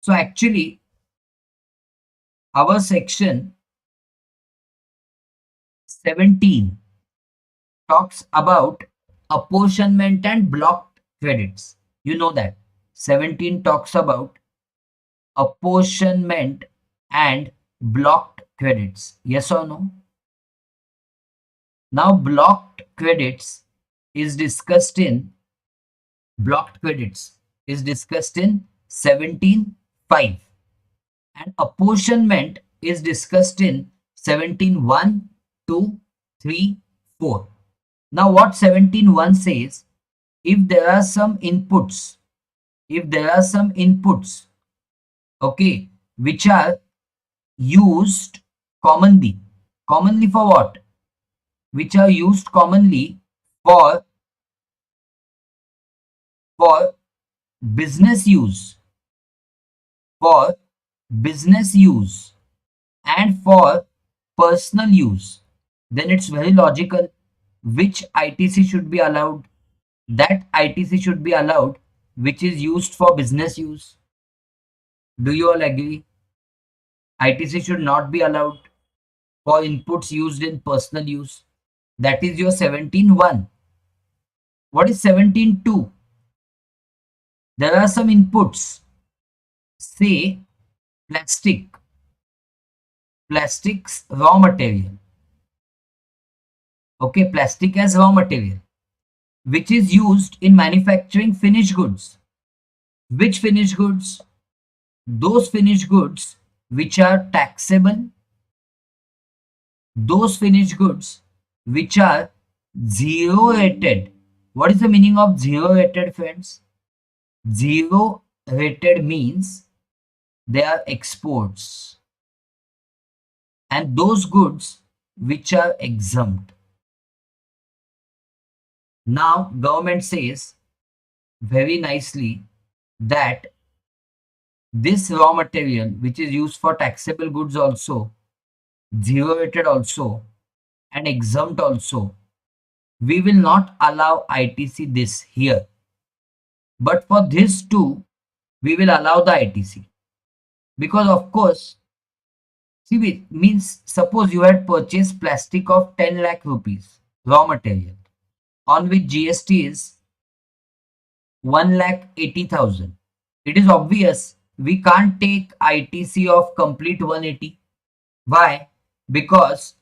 So actually our section 17 talks about apportionment and blocked credits. You know that 17 talks about apportionment and blocked credits. Yes or no? Now blocked credits is discussed in 17.5, and apportionment is discussed in 17.1, 2, 3, 4. Now what 17.1 says, if there are some inputs, okay, which are used commonly for what? Which are used commonly for business use, and for personal use, then it's very logical which ITC should be allowed. That ITC should be allowed which is used for business use. Do you all agree? ITC should not be allowed for inputs used in personal use. That is your 17.1. What is 17.2? There are some inputs, say plastics raw material. Okay, plastic as raw material, which is used in manufacturing finished goods. Which finished goods? Those finished goods which are taxable, those finished goods which are zero rated. What is the meaning of zero rated, friends? Zero rated means they are exports, and those goods which are exempt. Now government says very nicely that this raw material which is used for taxable goods also, zero rated also, and exempt also, we will not allow ITC this here, but for this too we will allow the ITC, because of course, see, it means suppose you had purchased plastic of 10 lakh rupees raw material on which GST is 1,80,000. It is obvious we can't take ITC of complete 180. Why? Because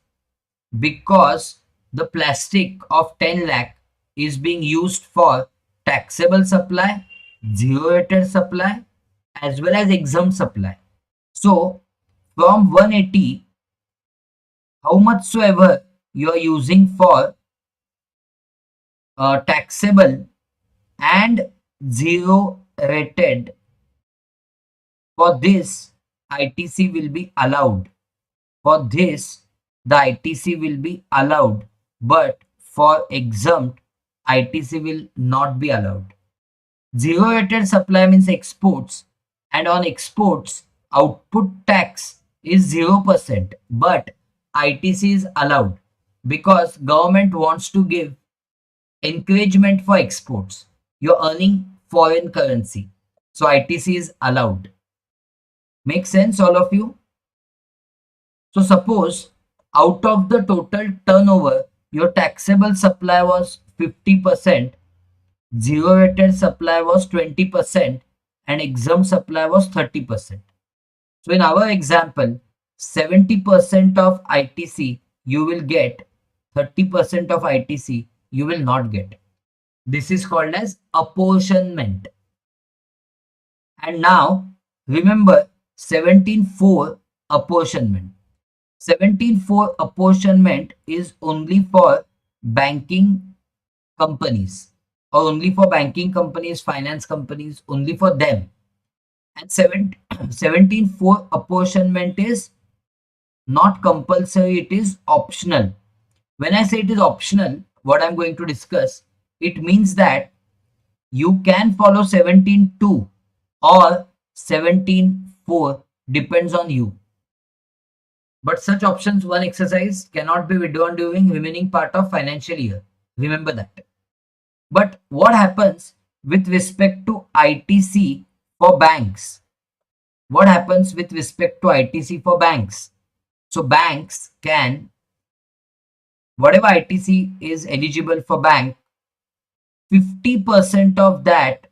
the plastic of 10 lakh is being used for taxable supply, zero rated supply, as well as exempt supply. So from 180, how much soever you are using for taxable and zero rated, for this ITC will be allowed. For this the ITC will be allowed, but for exempt ITC will not be allowed. Zero rated supply means exports, and on exports output tax is 0%, but ITC is allowed because government wants to give encouragement for exports. You're earning foreign currency, so ITC is allowed. Make sense, all of you? So suppose out of the total turnover, your taxable supply was 50%, zero rated supply was 20%, and exempt supply was 30%. So in our example, 70% of ITC you will get, 30% of ITC you will not get. This is called as apportionment. And now remember 17.4 apportionment. 17.4 apportionment is only for banking companies, or only for banking companies, finance companies, only for them. And 17.4 apportionment is not compulsory, it is optional. When I say it is optional, what I'm going to discuss, it means that you can follow 17.2 or 17.4, depends on you. But such options 1 exercise cannot be withdrawn during remaining part of financial year. Remember that. But what happens with respect to ITC for banks? What happens with respect to ITC for banks? So banks can, whatever ITC is eligible for bank, 50% of that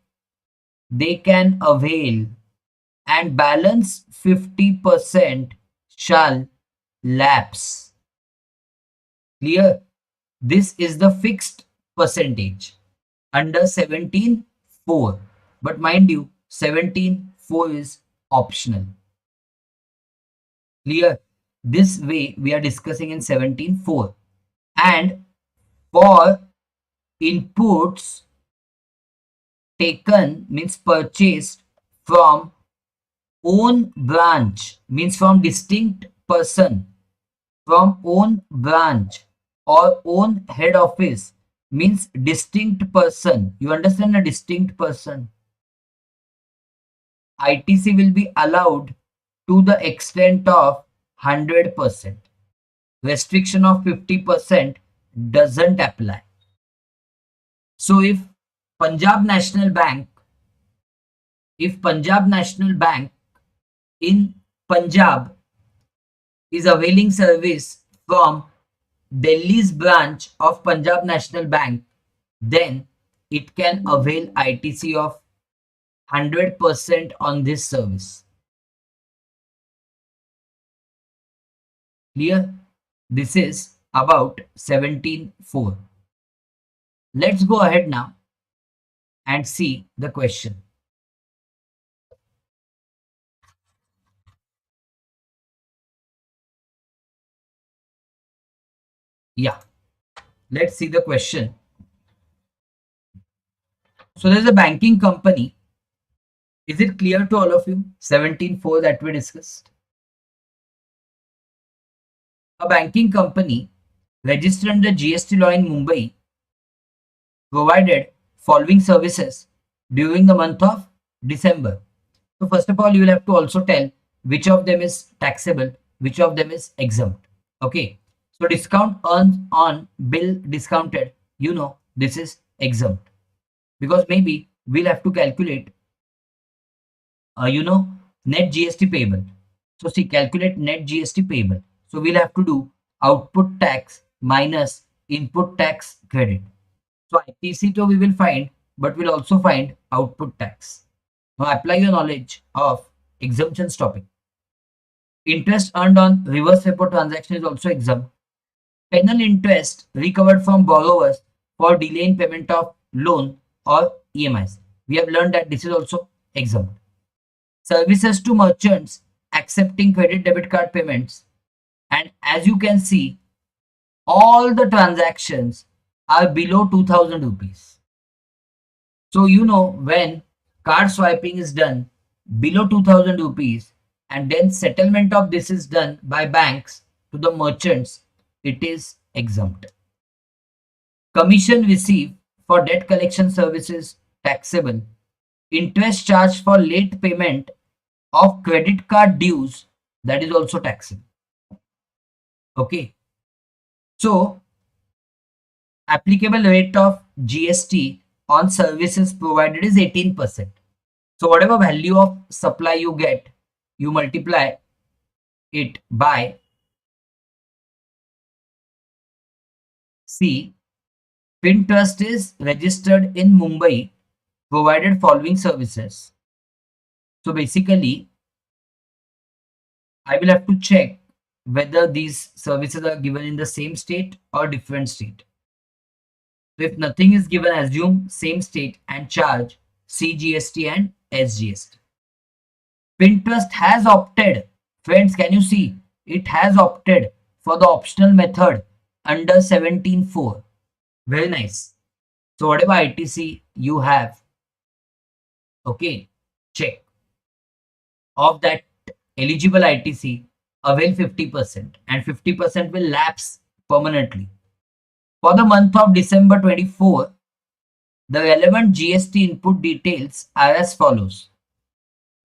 they can avail, and balance 50% shall lapse. Clear? This is the fixed percentage under 17.4. But mind you, 17.4 is optional. Clear? This way we are discussing in 17.4. And for inputs taken, means purchased from own branch, means from distinct person, from own branch or own head office, means distinct person. You understand, a distinct person? ITC will be allowed to the extent of 100%. Restriction of 50% doesn't apply. So if Punjab National Bank, if Punjab National Bank in Punjab is availing service from Delhi's branch of Punjab National Bank, then it can avail ITC of 100% on this service. Clear? This is about 17.4. Let's go ahead now and see the question. Yeah, let's see the question. So there's a banking company. Is it clear to all of you? 17.4 that we discussed. A banking company registered under GST law in Mumbai provided following services during the month of December. So first of all, you will have to also tell which of them is taxable, which of them is exempt. Okay. So discount earned on bill discounted, you know, this is exempt, because maybe we'll have to calculate, net GST payable. So see, calculate net GST payable. So we'll have to do output tax minus input tax credit. So ITC to we will find, but we'll also find output tax. Now apply your knowledge of exemptions topic. Interest earned on reverse repo transaction is also exempt. Penal interest recovered from borrowers for delay in payment of loan or EMIs. We have learned that this is also exempt. Services to merchants accepting credit debit card payments. And as you can see, all the transactions are below 2000 rupees. So you know, when card swiping is done below 2000 rupees and then settlement of this is done by banks to the merchants, it is exempt. Commission received for debt collection services taxable. Interest charged for late payment of credit card dues, that is also taxable. Okay. So applicable rate of GST on services provided is 18%. So whatever value of supply you get, you multiply it by C. Pinterest is registered in Mumbai, provided following services. So basically, I will have to check whether these services are given in the same state or different state. So if nothing is given, assume same state and charge CGST and SGST. Pinterest has opted, friends, can you see? it has opted for the optional method under 17.4. Very nice. So whatever ITC you have, okay, check. Of that eligible ITC, avail 50% and 50% will lapse permanently. For the month of December 24, the relevant GST input details are as follows.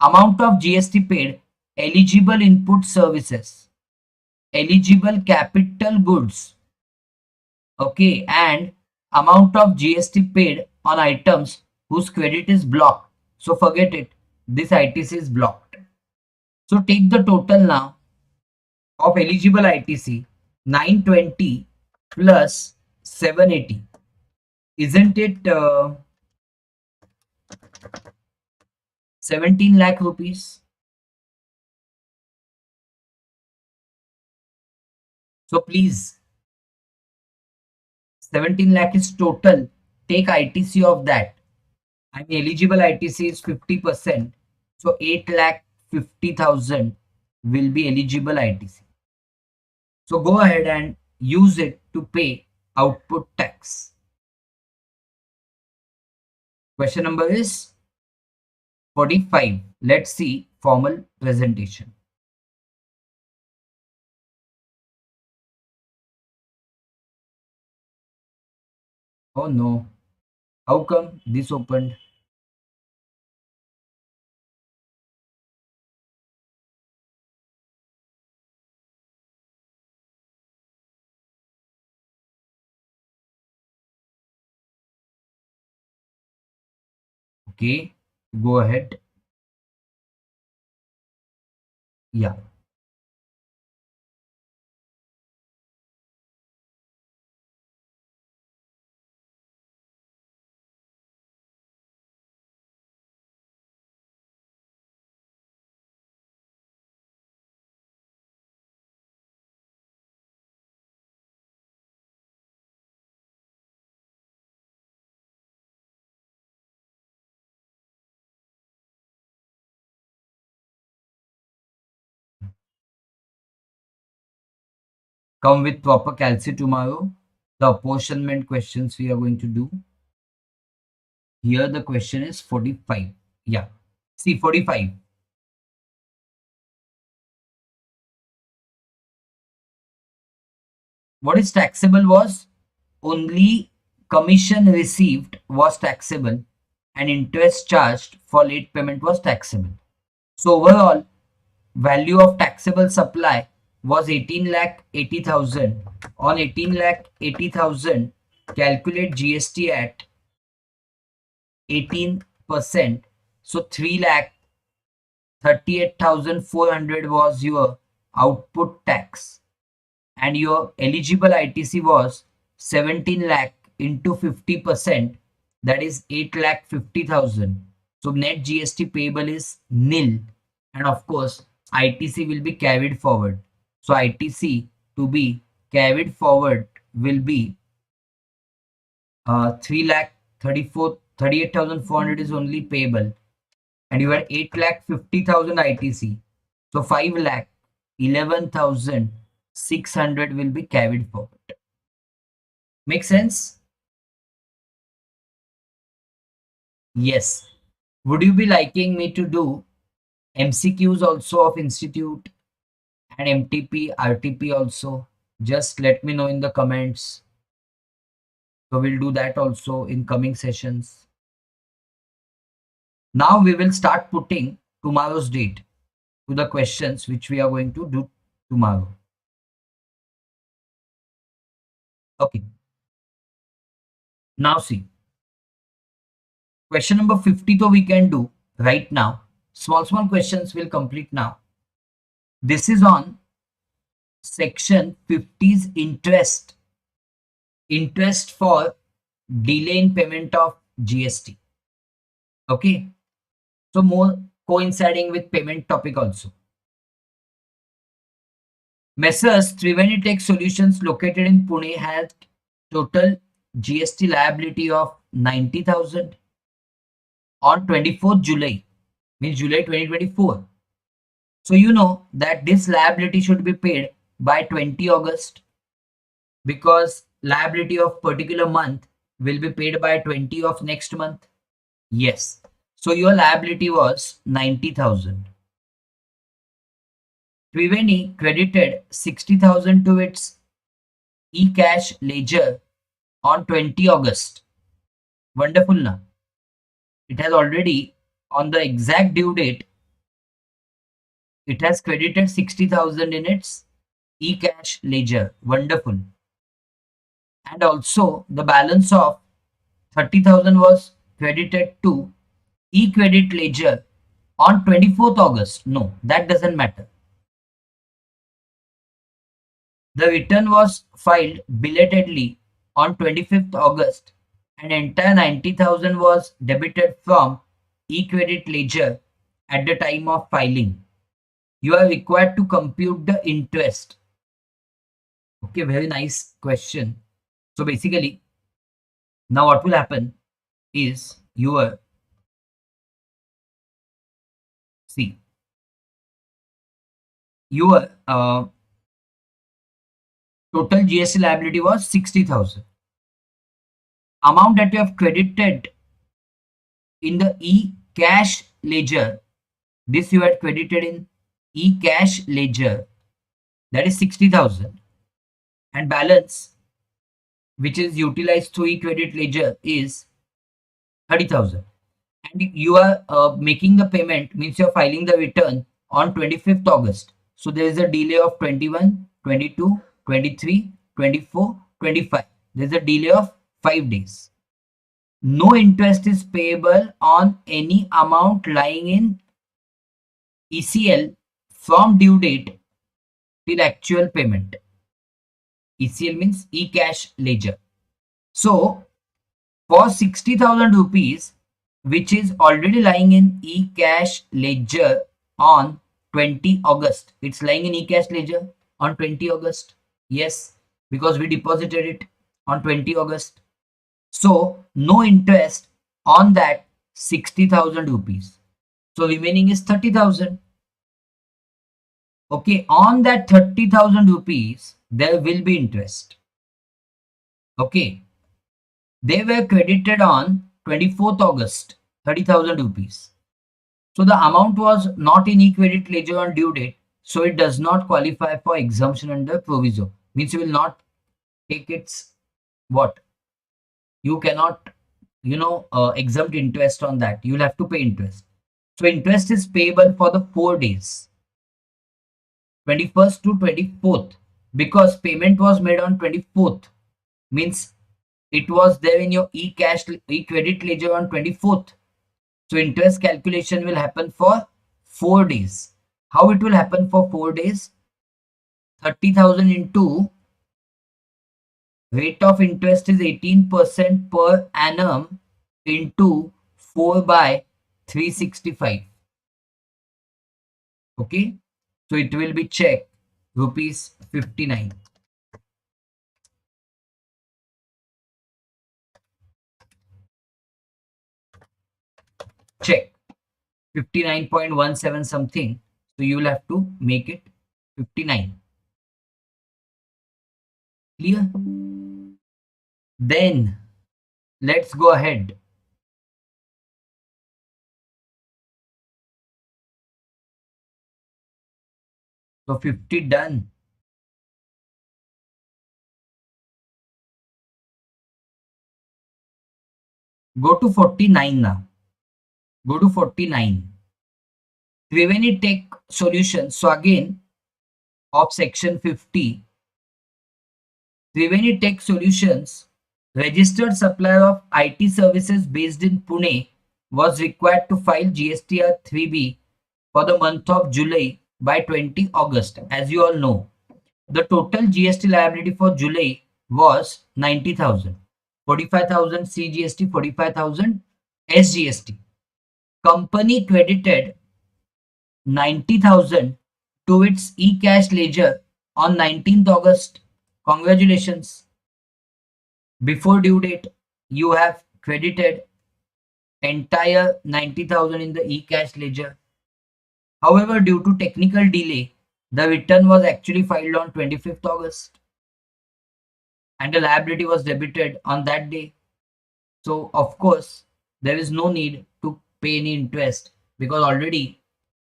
Amount of GST paid, eligible input services, eligible capital goods, okay, and amount of GST paid on items whose credit is blocked. So forget it, this ITC is blocked. So take the total now of eligible ITC, 920 plus 780. Isn't it 17 lakh rupees? So please, 17 lakh is total. Take ITC of that. I mean, eligible ITC is 50%. So 8 lakh 50,000 will be eligible ITC. So go ahead and use it to pay output tax. Question number is 45. Let's see formal presentation. Oh no. How come this opened? Okay, go ahead. Yeah. Come with proper calci tomorrow. The apportionment questions we are going to do. Here the question is 45. Yeah. See 45. What is taxable was only commission received was taxable and interest charged for late payment was taxable. So overall value of taxable supply was 18 lakh 80,000. On 18 lakh 80,000, calculate GST at 18%. So 3 lakh 38,400 was your output tax, and your eligible ITC was 17 lakh into 50%, that is 8 lakh 50,000. So net GST payable is nil, and of course ITC will be carried forward. So ITC to be carried forward will be 3 lakh 38,400 is only payable, and you had 8 lakh 50,000 ITC. So 5 lakh 11,600 will be carried forward. Make sense? Yes. Would you be liking me to do MCQs also of institute and MTP, RTP also? Just let me know in the comments. So we'll do that also in coming sessions. Now we will start putting tomorrow's date to the questions which we are going to do tomorrow. Okay. Now see. Question number 50 though we can do right now. Small questions will complete now. This is on section 50's interest. Interest for delay in payment of GST. Okay. So more coinciding with payment topic also. Messrs. Triveni Tech Solutions located in Pune had total GST liability of 90,000 on 24th July, means July 2024. So you know that this liability should be paid by 20 August, because liability of particular month will be paid by 20 of next month. Yes. So your liability was 90,000. Triveni credited 60,000 to its e-cash ledger on 20 August. Wonderful now. It has already, on the exact due date, it has credited 60,000 in its e-cash ledger. Wonderful. And also the balance of 30,000 was credited to e-credit ledger on 24th August. No, that doesn't matter. The return was filed belatedly on 25th August, and entire 90,000 was debited from e-credit ledger at the time of filing. You are required to compute the interest. Okay, very nice question. So basically, now what will happen is your, see, your total GST liability was 60,000. Amount that you have credited in the e-cash ledger, this you had credited in e-cash ledger, that is 60,000, and balance which is utilized through e-credit ledger is 30,000. And you are making the payment, means you are filing the return on 25th August. So there is a delay of 21, 22, 23, 24, 25. There is a delay of 5 days. No interest is payable on any amount lying in ECL from due date till actual payment. ECL means e-cash ledger. So for 60,000 rupees, which is already lying in e-cash ledger on 20 August, it's lying in e-cash ledger on 20 August. Yes, because we deposited it on 20 August. So no interest on that 60,000 rupees. So remaining is 30,000. Okay, on that 30,000 rupees, there will be interest. Okay, they were credited on 24th August, 30,000 rupees. So the amount was not in e-credit ledger on due date, so it does not qualify for exemption under proviso. Means you will not take its what? You cannot, exempt interest on that. You will have to pay interest. So interest is payable for the 4 days, 21st to 24th, because payment was made on 24th. Means it was there in your e-cash e-credit ledger on 24th. So interest calculation will happen for 4 days. How it will happen for 4 days? 30,000 into rate of interest is 18% per annum into 4 by 365. Okay. So it will be check rupees 59. Check 59.17 something. So you will have to make it 59. Clear? Then let's go ahead. So 50 done. Go to 49 now. Go to 49. Triveni Tech Solutions. So again, of section 50, Triveni Tech Solutions, registered supplier of IT services based in Pune, was required to file GSTR 3B for the month of July by 20 August. As you all know, the total GST liability for July was 90,000. 45,000 CGST, 45,000 SGST. Company credited 90,000 to its e-cash ledger on 19th August. Congratulations. Before due date, you have credited entire 90,000 in the e-cash ledger. However, due to technical delay, the return was actually filed on 25th August and the liability was debited on that day. So, of course, there is no need to pay any interest because already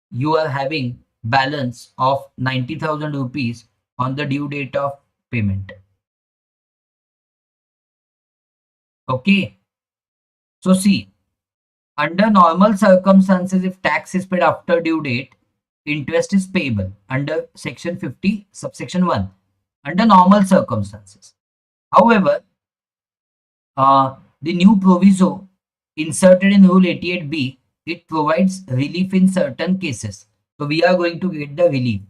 you are having balance of 90,000 rupees on the due date of payment. Okay. So, see, under normal circumstances, if tax is paid after due date, interest is payable under section 50, subsection 1, under normal circumstances. However, the new proviso inserted in Rule 88B, it provides relief in certain cases. So we are going to get the relief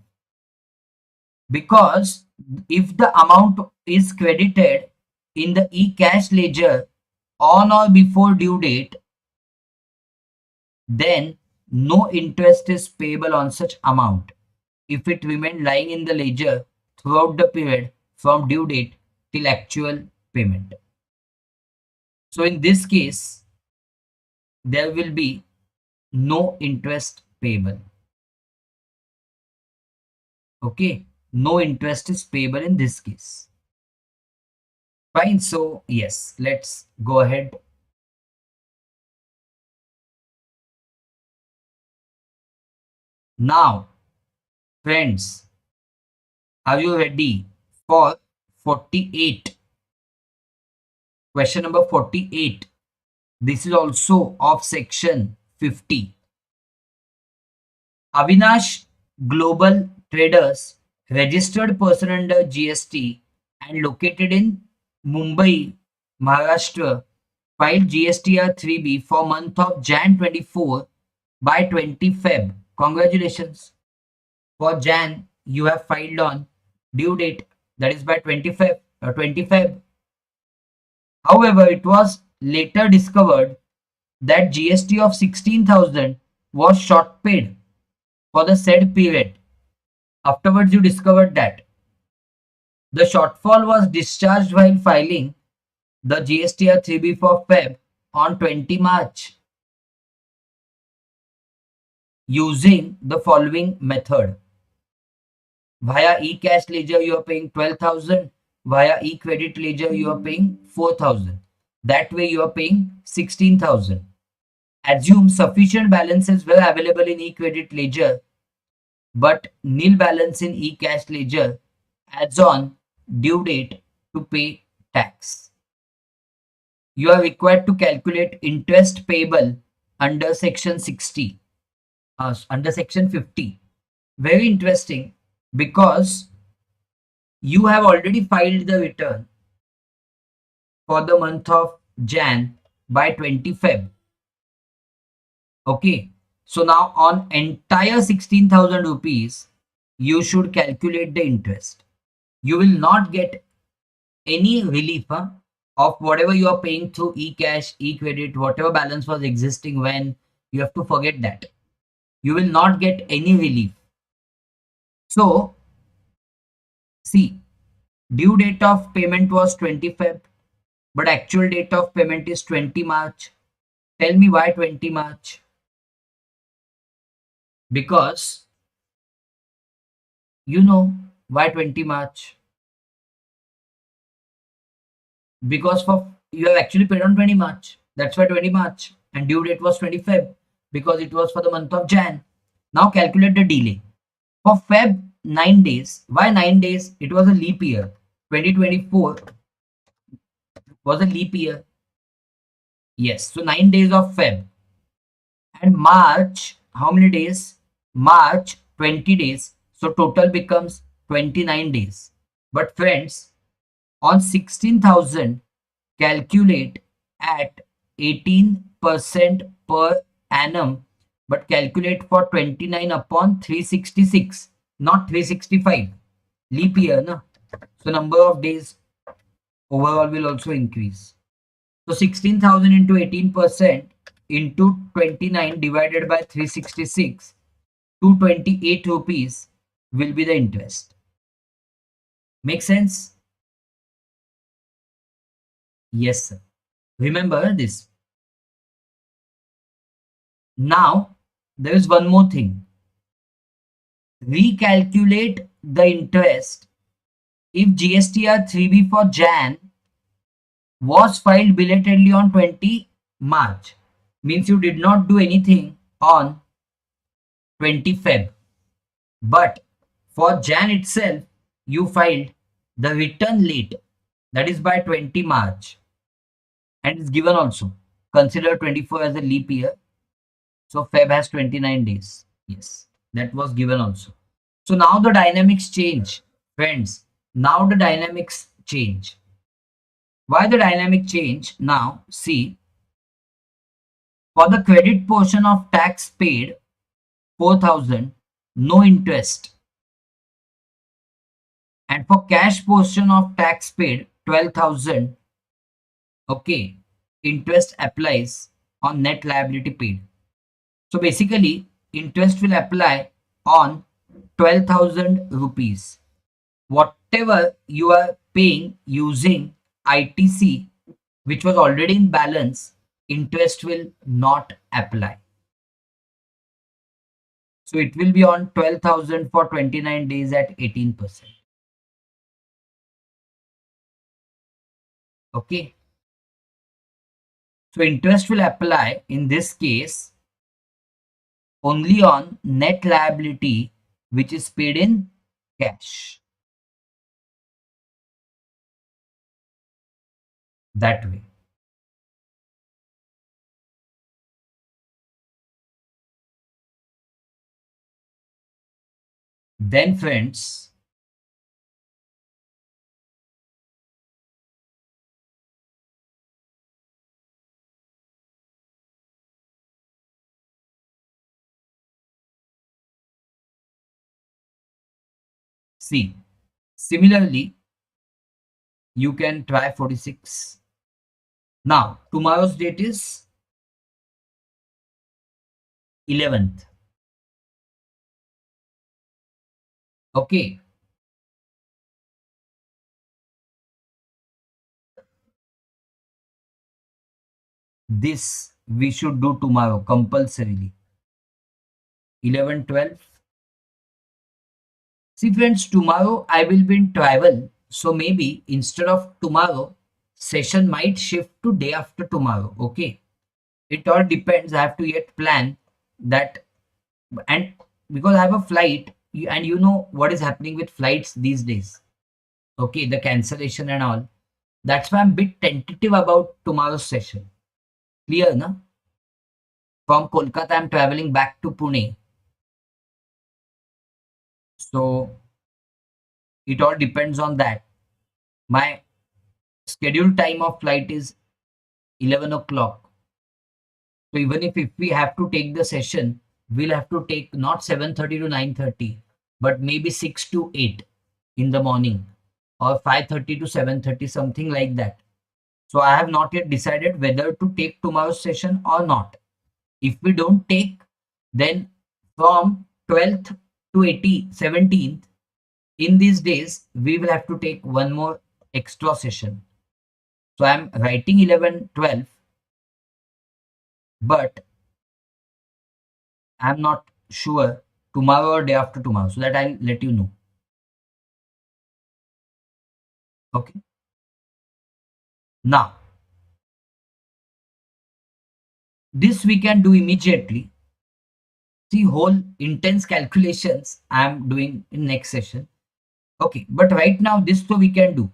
because if the amount is credited in the e-cash ledger on or before due date, then no interest is payable on such amount if it remained lying in the ledger throughout the period from due date till actual payment. So in this case, there will be no interest payable. Okay, no interest is payable in this case. Fine. So yes, let's go ahead. Now, friends, are you ready for 48? Question number 48. This is also of section 50. Avinash Global Traders, registered person under GST and located in Mumbai, Maharashtra, filed GSTR 3B for month of Jan 24 by 20 Feb. Congratulations. For Jan, you have filed on due date, that is by 20 Feb. 20 Feb. However, it was later discovered that GST of 16,000 was short paid for the said period. Afterwards, you discovered that the shortfall was discharged while filing the GSTR 3B for Feb on 20 March using the following method. Via e-cash ledger, you are paying 12,000. Via e-credit ledger, you are paying 4,000. That way, you are paying 16,000. Assume sufficient balances were available in e-credit ledger, but nil balance in e-cash ledger adds on due date to pay tax. You are required to calculate interest payable under section 60, under section 50. Very interesting because you have already filed the return for the month of Jan by 20 Feb. Okay. So now on entire 16,000 rupees, you should calculate the interest. You will not get any relief of whatever you are paying through e-cash, e-credit, whatever balance was existing when, you have to forget that. You will not get any relief. So, see, due date of payment was 20 Feb, but actual date of payment is 20 March. Tell me why 20 March? Because you know why 20 March? Because for you have actually paid on 20 March. That's why 20 March. And due date was 20 Feb because it was for the month of Jan. Now calculate the delay. For Feb, 9 days. Why 9 days? It was a leap year. 2024 was a leap year. Yes. So 9 days of Feb. And March, how many days? March, 20 days. So total becomes 29 days. But friends, on 16,000, calculate at 18% per annum, but calculate for 29 upon 366, not 365. Leap year, na? So number of days overall will also increase. So 16,000 into 18% into 29 divided by 366, 228 rupees will be the interest. Make sense? Yes, sir. Remember this. Now, there is one more thing. recalculate the interest if GSTR 3B for Jan was filed belatedly on 20 March. Means you did not do anything on 20 Feb. But for Jan itself, you filed the return late, that is by 20 March. And it's given also. Consider 24 as a leap year. So Feb has 29 days. Yes, that was given also. So now the dynamics change, friends. Now the dynamics change. Why the dynamic change? Now, see, for the credit portion of tax paid, 4,000, no interest. And for cash portion of tax paid, 12,000, okay, interest applies on net liability paid. So basically, interest will apply on 12,000 rupees. Whatever you are paying using ITC, which was already in balance, interest will not apply. So it will be on 12,000 for 29 days at 18%. Okay. So interest will apply in this case only on net liability which is paid in cash. That way. Then friends, see, similarly, you can try 46. Now, tomorrow's date is 11th. Okay. This we should do tomorrow compulsorily. 11, 12. See friends, tomorrow I will be in travel. So maybe instead of tomorrow, session might shift to day after tomorrow. Okay. It all depends. I have to yet plan that. And because I have a flight, and you know what is happening with flights these days. Okay. The cancellation and all. That's why I'm a bit tentative about tomorrow's session. Clear, no? From Kolkata, I'm traveling back to Pune. So it all depends on that. My scheduled time of flight is 11 o'clock. So even if we have to take the session, we'll have to take not 7:30 to 9:30, but maybe 6 to 8 in the morning or 5:30 to 7:30, something like that. So I have not yet decided whether to take tomorrow's session or not. If we don't take, then from 12th to 17th, in these days, we will have to take one more extra session. So I'm writing 11, 12, but I'm not sure tomorrow or day after tomorrow. So that I'll let you know. Okay. Now, this we can do immediately. See, whole intense calculations I'm doing in next session. Okay, but right now this so we can do.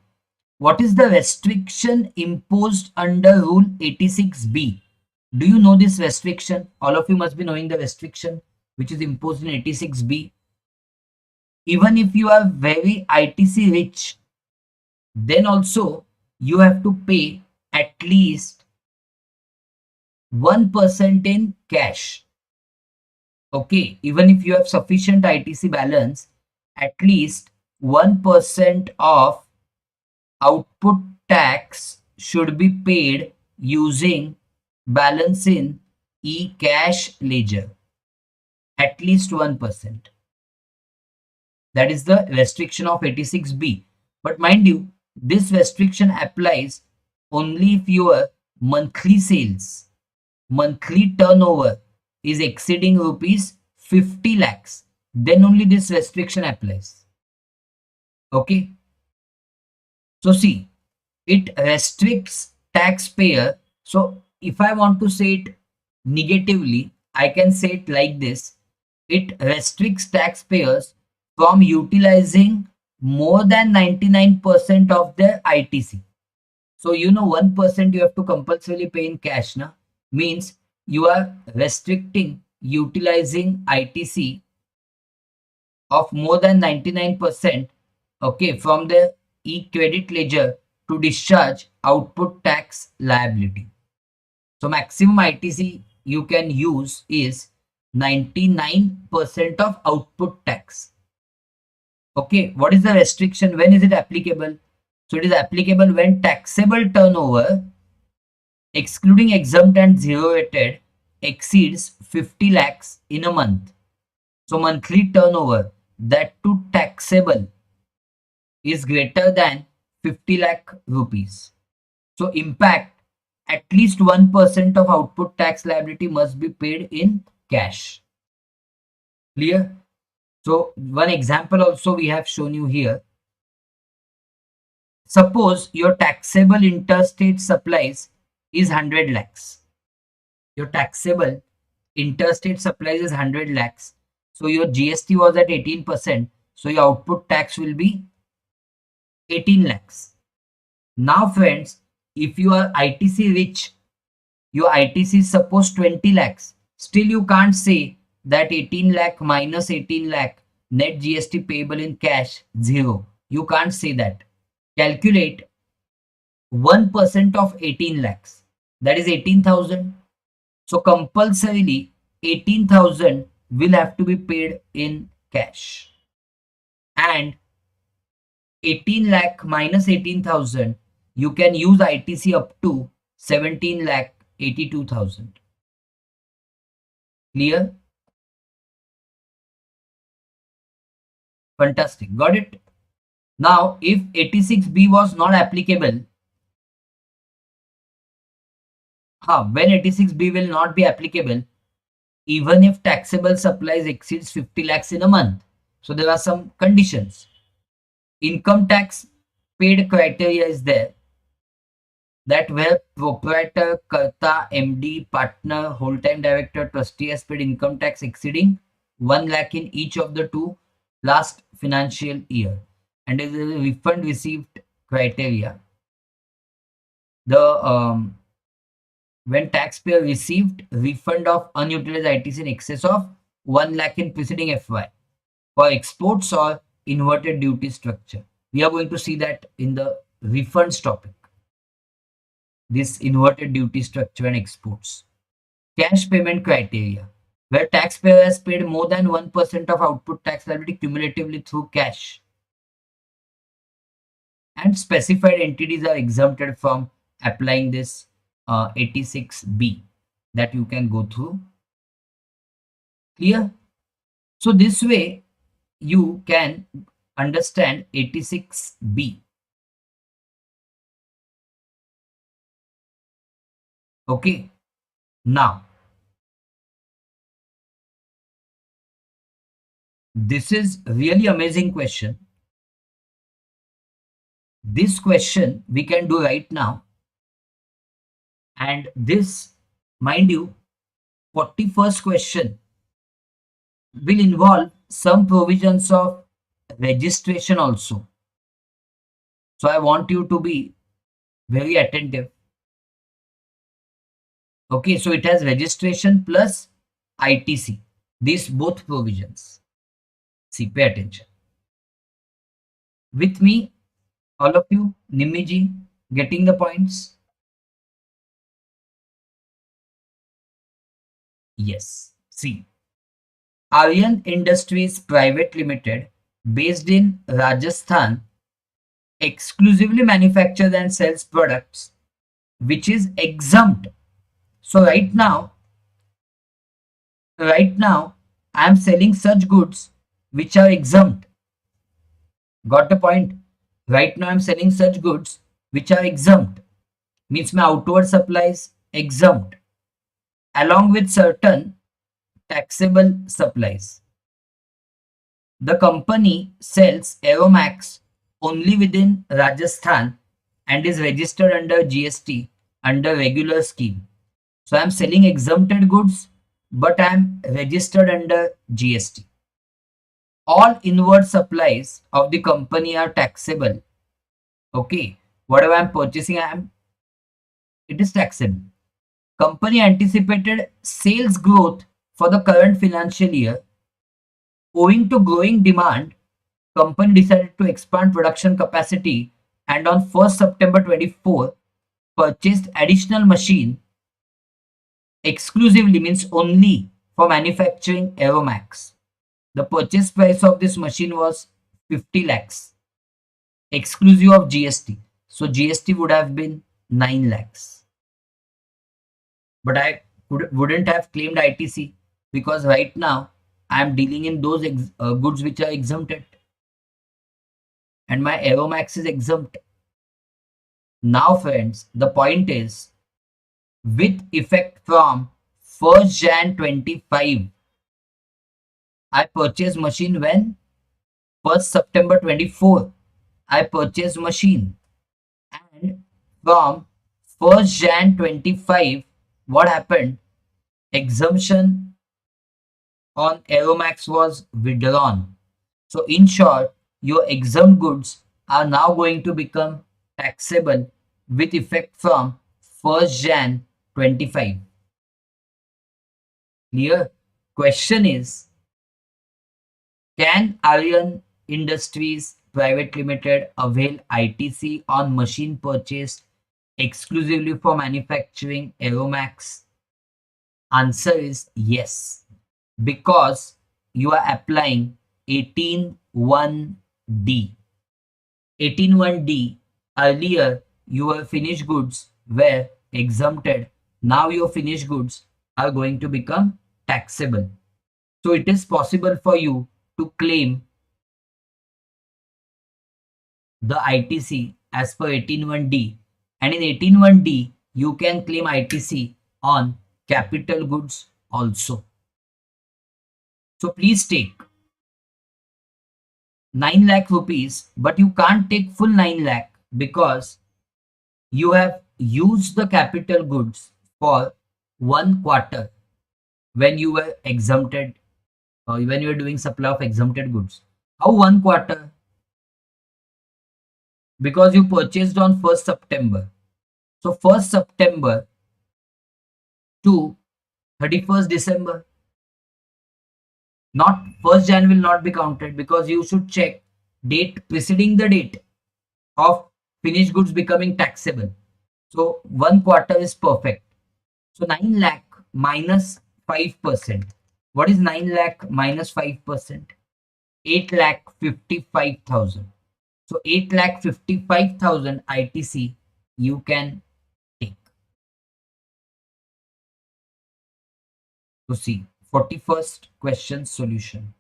What is the restriction imposed under Rule 86B? Do you know this restriction? All of you must be knowing the restriction which is imposed in 86B. Even if you are very ITC rich, then also you have to pay at least 1% in cash. Okay, even if you have sufficient ITC balance, at least 1% of output tax should be paid using balance in e-cash ledger. At least 1%. That is the restriction of 86B. But mind you, this restriction applies only if your monthly sales, monthly turnover is exceeding rupees 50 lakhs. then only this restriction applies. Okay. So see, it restricts taxpayer. So if I want to say it negatively, I can say it like this. It restricts taxpayers from utilizing more than 99% of their ITC. So 1% you have to compulsorily pay in cash, na? Means you are restricting utilizing ITC of more than 99%, okay, from the e-credit ledger to discharge output tax liability. So maximum ITC you can use is 99% of output tax. Okay, what is the restriction? When is it applicable? So it is applicable when taxable turnover, excluding exempt and zero rated, exceeds 50 lakhs in a month. So monthly turnover that to taxable is greater than 50 lakh rupees. So impact, at least 1% of output tax liability must be paid in cash. Clear? So one example also we have shown you here. Suppose your taxable interstate supplies is 100 lakhs. Your taxable interstate supplies is 100 lakhs. So your GST was at 18%. So your output tax will be 18 lakhs. Now friends, if you are ITC rich, your ITC is suppose 20 lakhs. Still you can't say that 18 lakh minus 18 lakh net GST payable in cash 0. You can't say that. Calculate 1% of 18 lakhs. That is 18,000. So compulsorily 18,000 will have to be paid in cash. And 18 lakh minus 18,000, you can use ITC up to 17 lakh 82,000. Clear? Fantastic. Got it? Now, if 86B was not applicable, when 86B will not be applicable, even if taxable supplies exceeds 50 lakhs in a month. So there are some conditions. Income tax paid criteria is there, that where proprietor, karta, MD, partner, whole-time director, trustee has paid income tax exceeding 1 lakh in each of the two last financial year, and is a refund received criteria. The when taxpayer received refund of unutilized ITC in excess of 1 lakh in preceding FY for exports or inverted duty structure. We are going to see that in the refunds topic. This inverted duty structure and exports. Cash payment criteria, where taxpayer has paid more than 1% of output tax liability cumulatively through cash. And specified entities are exempted from applying this 86B that you can go through. Clear? So this way you can understand 86B. Okay. Now, this is really amazing question. This question we can do right now. And this, mind you, 41st question will involve some provisions of registration also. So I want you to be very attentive. Okay, so it has registration plus ITC. These both provisions. See, pay attention. With me, all of you, Nimiji, getting the points? Yes. See, Aryan Industries Private Limited, based in Rajasthan, exclusively manufactures and sells products which is exempt. So right now, I am selling such goods which are exempt. Got the point? Right now, I am selling such goods which are exempt. Means my outward supplies exempt, along with certain taxable supplies. The company sells Aeromax only within Rajasthan and is registered under GST under regular scheme. So I'm selling exempted goods, but I'm registered under GST. All inward supplies of the company are taxable. Okay, whatever I'm purchasing, it is taxable. Company anticipated sales growth for the current financial year. Owing to growing demand, company decided to expand production capacity and on 1st September 24 purchased additional machine exclusively means only for manufacturing Aeromax. The purchase price of this machine was 50 lakhs exclusive of GST. So GST would have been 9 lakhs. But I wouldn't have claimed ITC because right now I am dealing in those goods which are exempted and my Aeromax is exempt. Now friends, the point is with effect from 1st Jan 25, I purchased machine when 1st September 24, I purchased machine and from 1st Jan 25, what happened? Exemption on Aeromax was withdrawn. So in short, your exempt goods are now going to become taxable with effect from 1st Jan 25. Clear? Question is, can Aryan Industries Private Limited avail ITC on machine purchased exclusively for manufacturing Aeromax? Answer is yes, because you are applying 18(1)(d). 18(1)(d), earlier your finished goods were exempted. Now your finished goods are going to become taxable. So it is possible for you to claim the ITC as per 18(1)(d), and in 18(1)(d) you can claim ITC on capital goods also. So please take 9 lakh rupees, but you can't take full 9 lakh because you have used the capital goods for 1 quarter when you were exempted or when you were doing supply of exempted goods. How 1 quarter? Because you purchased on 1st September. So 1st September to 31st December. Not 1st Jan will not be counted because you should check date preceding the date of finished goods becoming taxable. So 1 quarter is perfect. So 9 lakh minus 5%. What is 9 lakh minus 5%? 8 lakh 55,000. So 8 lakh 55,000 ITC you can take. So see, 41st question solution.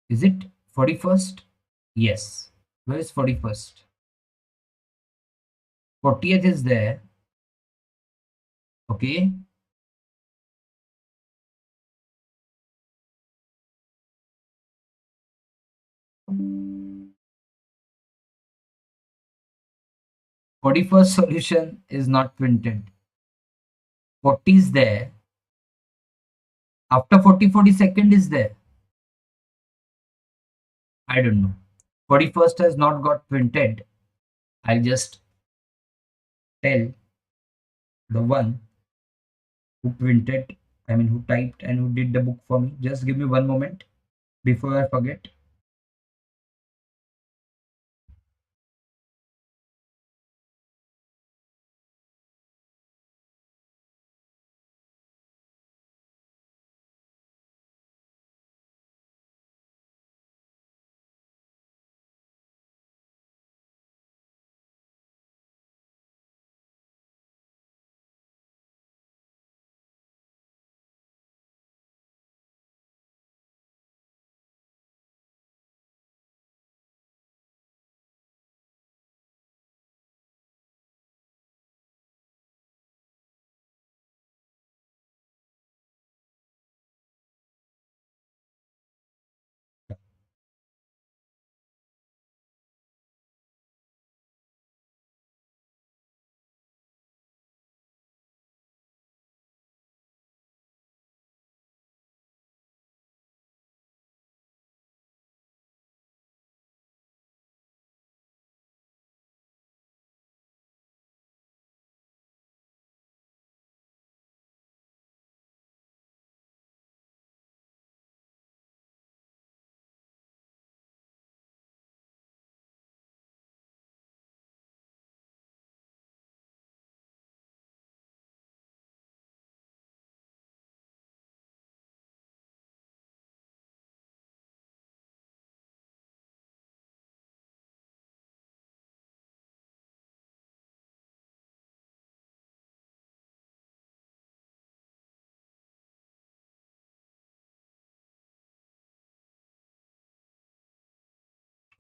Is it 41st? Yes. Where is 41st? 40th is there. Okay. Forty-first solution is not printed. 40 is there. After 40, 42nd is there. I don't know. 41st has not got printed. I'll just tell the one who printed, who typed and who did the book for me. Just give me one moment before I forget.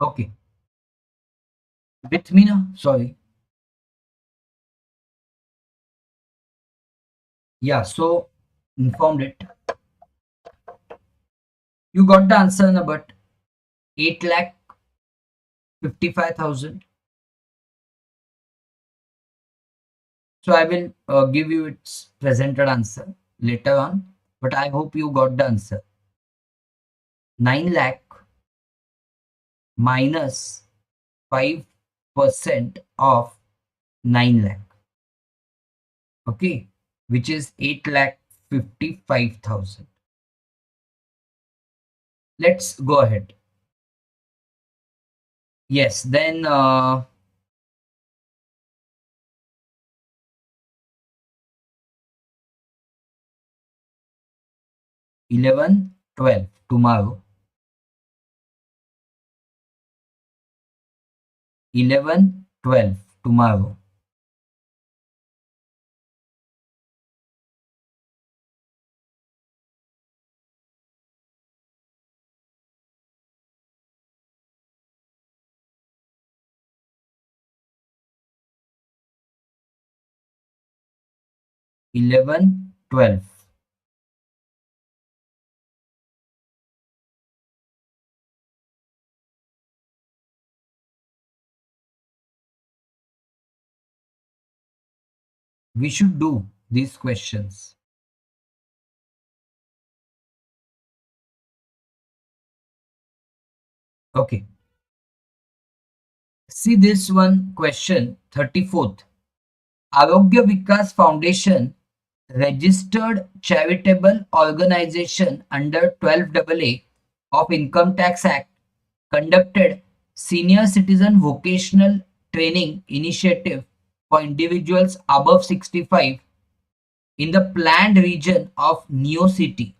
Okay, with me now. Sorry. Yeah, so informed it. You got the answer, na, but 8,55,000. So I will give you its presented answer later on, but I hope you got the answer. 9 lakh minus 5% of 9 lakh. Okay, which is 8,55,000. Let's go ahead. Yes, then 11, 12 tomorrow. 11, 12 tomorrow. 11, 12. We should do these questions. Okay. See this one question, 34th. Arogya Vikas Foundation, registered charitable organization under 12AA of Income Tax Act, conducted senior citizen vocational training initiative for individuals above 65 in the planned region of Neo City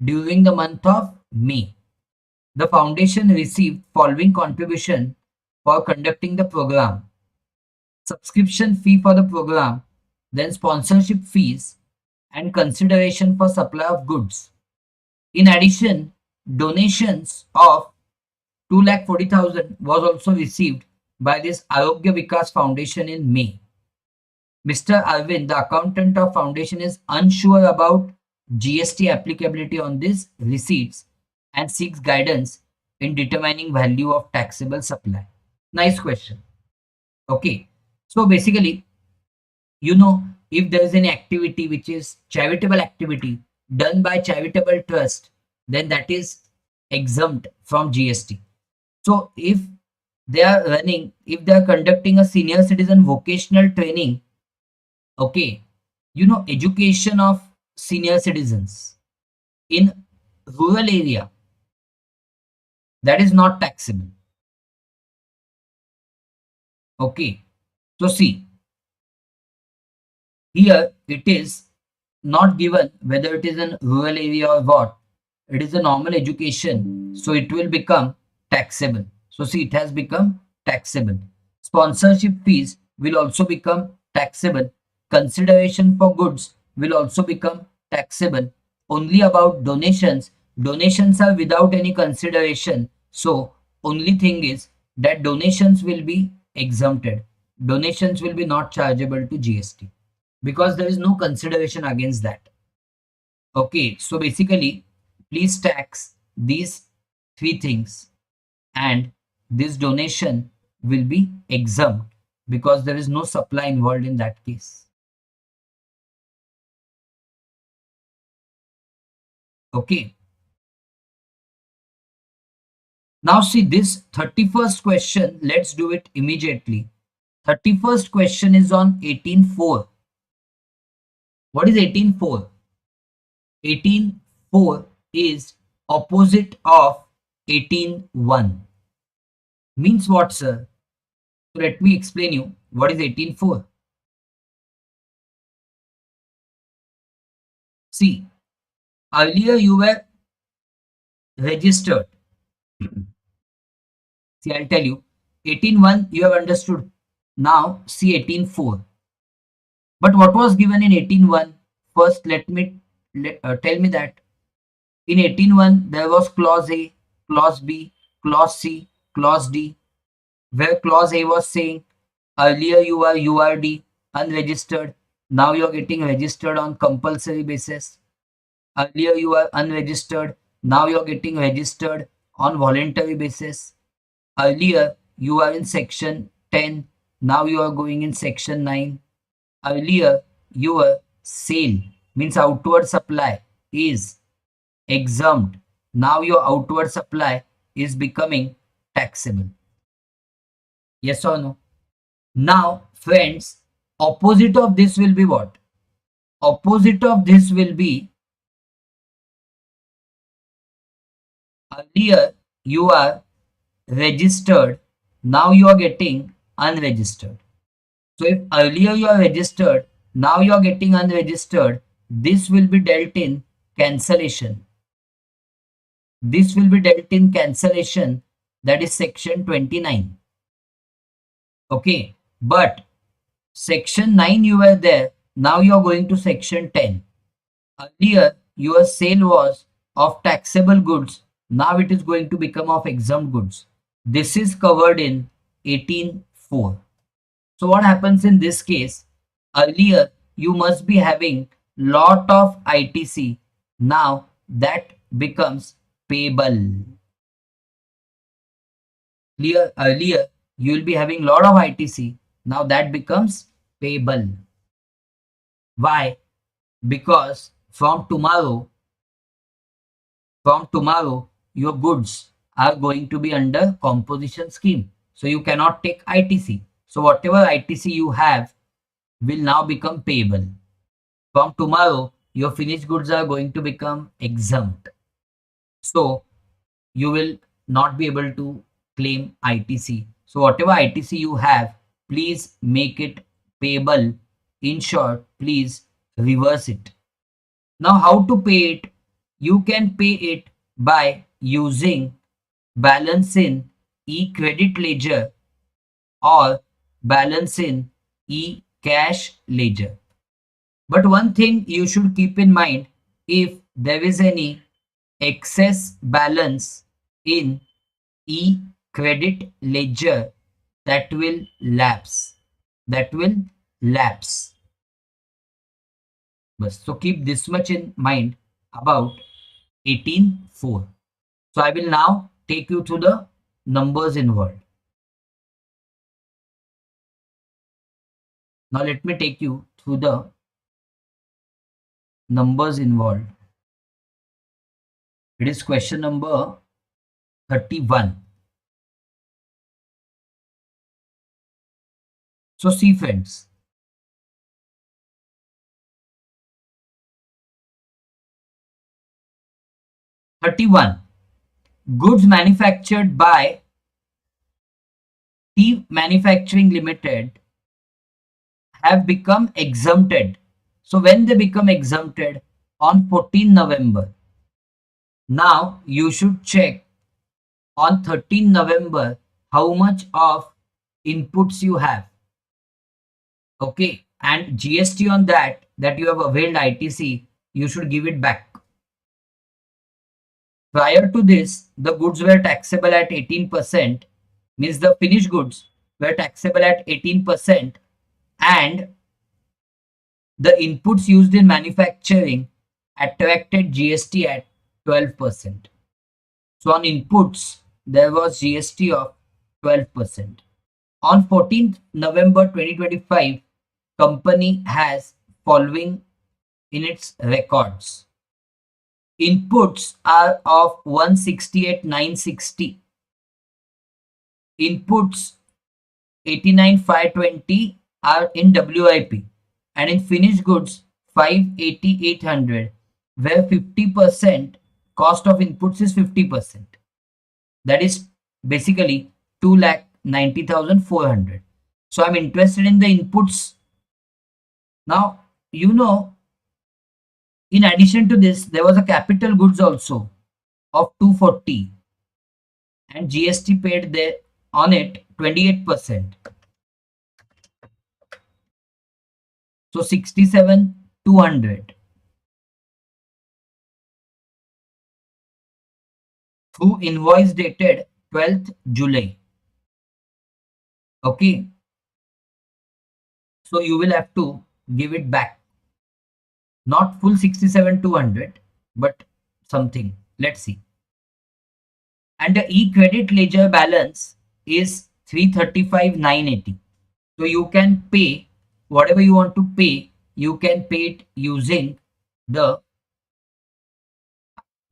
during the month of May. The foundation received following contribution for conducting the program: subscription fee for the program, then sponsorship fees and consideration for supply of goods. In addition, donations of 2,40,000 was also received by this Arogya Vikas Foundation in May. Mr. Arvind, the accountant of foundation, is unsure about GST applicability on these receipts and seeks guidance in determining value of taxable supply. Nice question. Okay. So basically, if there is any activity which is charitable activity done by charitable trust, then that is exempt from GST. So if they are conducting a senior citizen vocational training, okay, education of senior citizens in rural area, that is not taxable. Okay. So see, here it is not given whether it is in rural area or what. It is a normal education, so it will become taxable. So see, it has become taxable. Sponsorship fees will also become taxable. Consideration for goods will also become taxable. Only about donations. Donations are without any consideration. So only thing is that donations will be exempted. Donations will be not chargeable to GST because there is no consideration against that. Okay, so basically, please tax these three things, and this donation will be exempt because there is no supply involved in that case. Okay, now see this 31st question, let's do it immediately. 31st question is on 18.4. What is 18.4? 18.4 is opposite of 18.1. Means what, sir? So let me explain you what is 18.4. See, earlier you were registered. See, I'll tell you. 18.1 you have understood. Now see 18.4. But what was given in 18.1? First, tell me that. In 18.1 there was clause A, clause B, clause C, clause D, where clause A was saying earlier you are URD, unregistered, now you're getting registered on compulsory basis. Earlier you are unregistered, now you're getting registered on voluntary basis. Earlier you are in section 10, now you are going in section 9. Earlier your sale means outward supply is exempt, now your outward supply is becoming taxable. Yes or no? Now friends, opposite of this will be what? Opposite of this will be earlier you are registered, now you are getting unregistered. So if earlier you are registered, now you are getting unregistered, this will be dealt in cancellation. This will be dealt in cancellation, that is section 29. Okay, but section 9 you were there, now you are going to section 10. Earlier your sale was of taxable goods, now it is going to become of exempt goods. This is covered in 18(4). So what happens in this case? Earlier you must be having lot of ITC, now that becomes payable. Clear? Earlier you will be having lot of ITC, now that becomes payable. Why? Because from tomorrow your goods are going to be under composition scheme, so you cannot take ITC. So whatever ITC you have will now become payable. From tomorrow your finished goods are going to become exempt, so you will not be able to claim ITC. So whatever ITC you have, please make it payable. In short, please reverse it. Now how to pay it? You can pay it by using balance in e-credit ledger or balance in e-cash ledger. But one thing you should keep in mind, if there is any excess balance in e-credit ledger, that will lapse. That will lapse. So keep this much in mind about 18(4). So I will now take you through the numbers involved. Now let me take you through the numbers involved. It is question number 31. So see friends, 31. Goods manufactured by T Manufacturing Limited have become exempted. So when they become exempted? On 14 November. Now you should check on 13 November how much of inputs you have. Okay, and GST on that you have availed ITC, you should give it back. Prior to this, the goods were taxable at 18%, means the finished goods were taxable at 18%, and the inputs used in manufacturing attracted GST at 12%. So on inputs, there was GST of 12%. On 14th November 2025, company has following in its records. Inputs are of 168,960. Inputs 89,520 are in WIP, and in finished goods 580,800, where 50% cost of inputs is 50%. That is basically 2,90,400. So I'm interested in the inputs. Now, you know, in addition to this, there was a capital goods also of 240, and GST paid there on it 28%. So 67,200. Through invoice dated 12th July. Okay, so you will have to give it back, not full 67,200, but something. Let's see. And the e-credit ledger balance is 335,980. So you can pay whatever you want to pay. You can pay it using the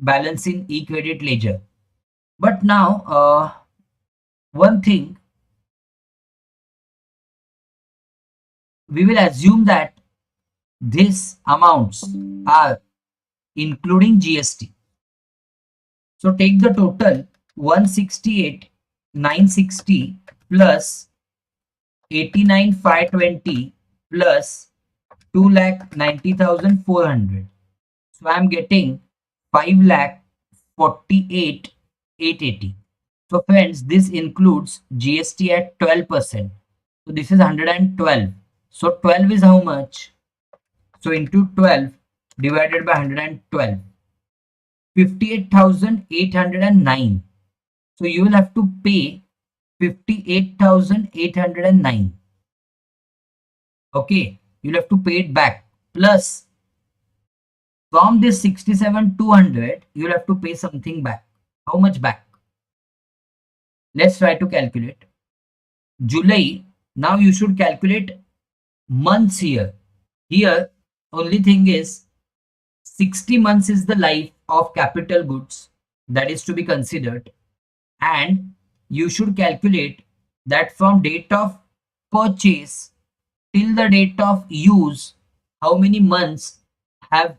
balance in e-credit ledger. But now, one thing, we will assume that these amounts are including GST. So take the total 168,960 plus 89,520 plus 2,90,400. So I'm getting 5,48,880. So friends, this includes GST at 12%. So this is 112. So 12 is how much? So into 12 divided by 112. 58,809. So you will have to pay 58,809. Okay, you'll have to pay it back. Plus, from this 67,200, you'll have to pay something back. How much back? Let's try to calculate. July, now you should calculate months here. Here, only thing is 60 months is the life of capital goods that is to be considered, and you should calculate that from date of purchase till the date of use, how many months have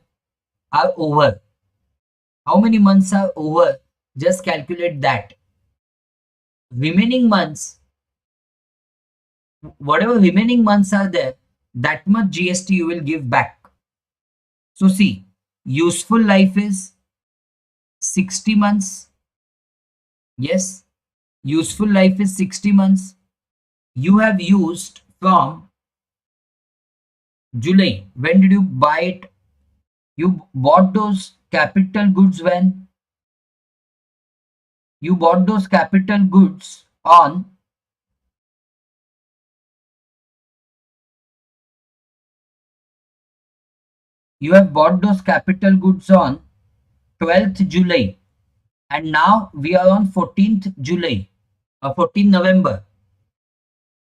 are over. How many months are over? Just calculate that. Remaining months, whatever remaining months are there, that much GST you will give back. So see, useful life is 60 months. Yes, useful life is 60 months. You have used from July. When did you buy it? You bought those capital goods when? You bought those capital goods on you have bought those capital goods on 12th July, and now we are on 14th July, 14th November.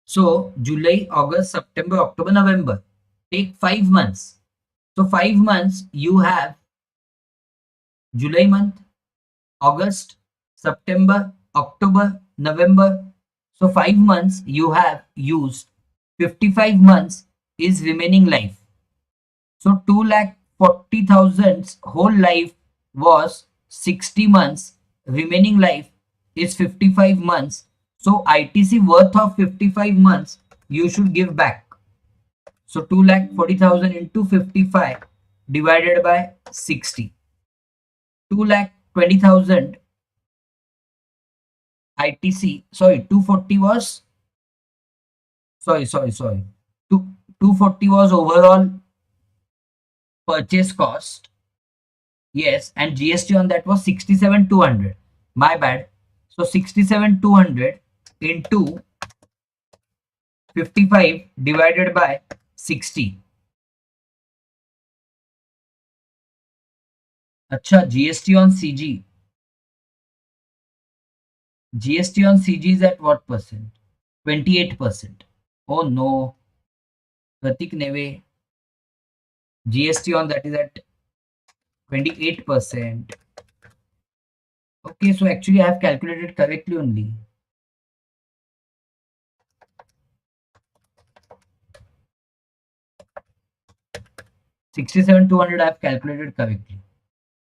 So July, August, September, October, November. Take 5 months. So 5 months you have July month, August, September, October, November. So 5 months you have used. 55 months is remaining life. So 2,40,000's whole life was 60 months. Remaining life is 55 months. So ITC worth of 55 months you should give back. So 2,40,000 into 55 divided by 60. 2,20,000 ITC. Sorry, 240 was. Sorry. Two, 240 was overall purchase cost. Yes, and GST on that was 67,200. My bad. So 67,200 into 55 divided by 60. Acha, GST on CG. GST on CG is at what percent? 28%. Oh no, Pratik Neve. GST on that is at 28%. Okay, so actually I have calculated correctly only. 67,200 I have calculated correctly.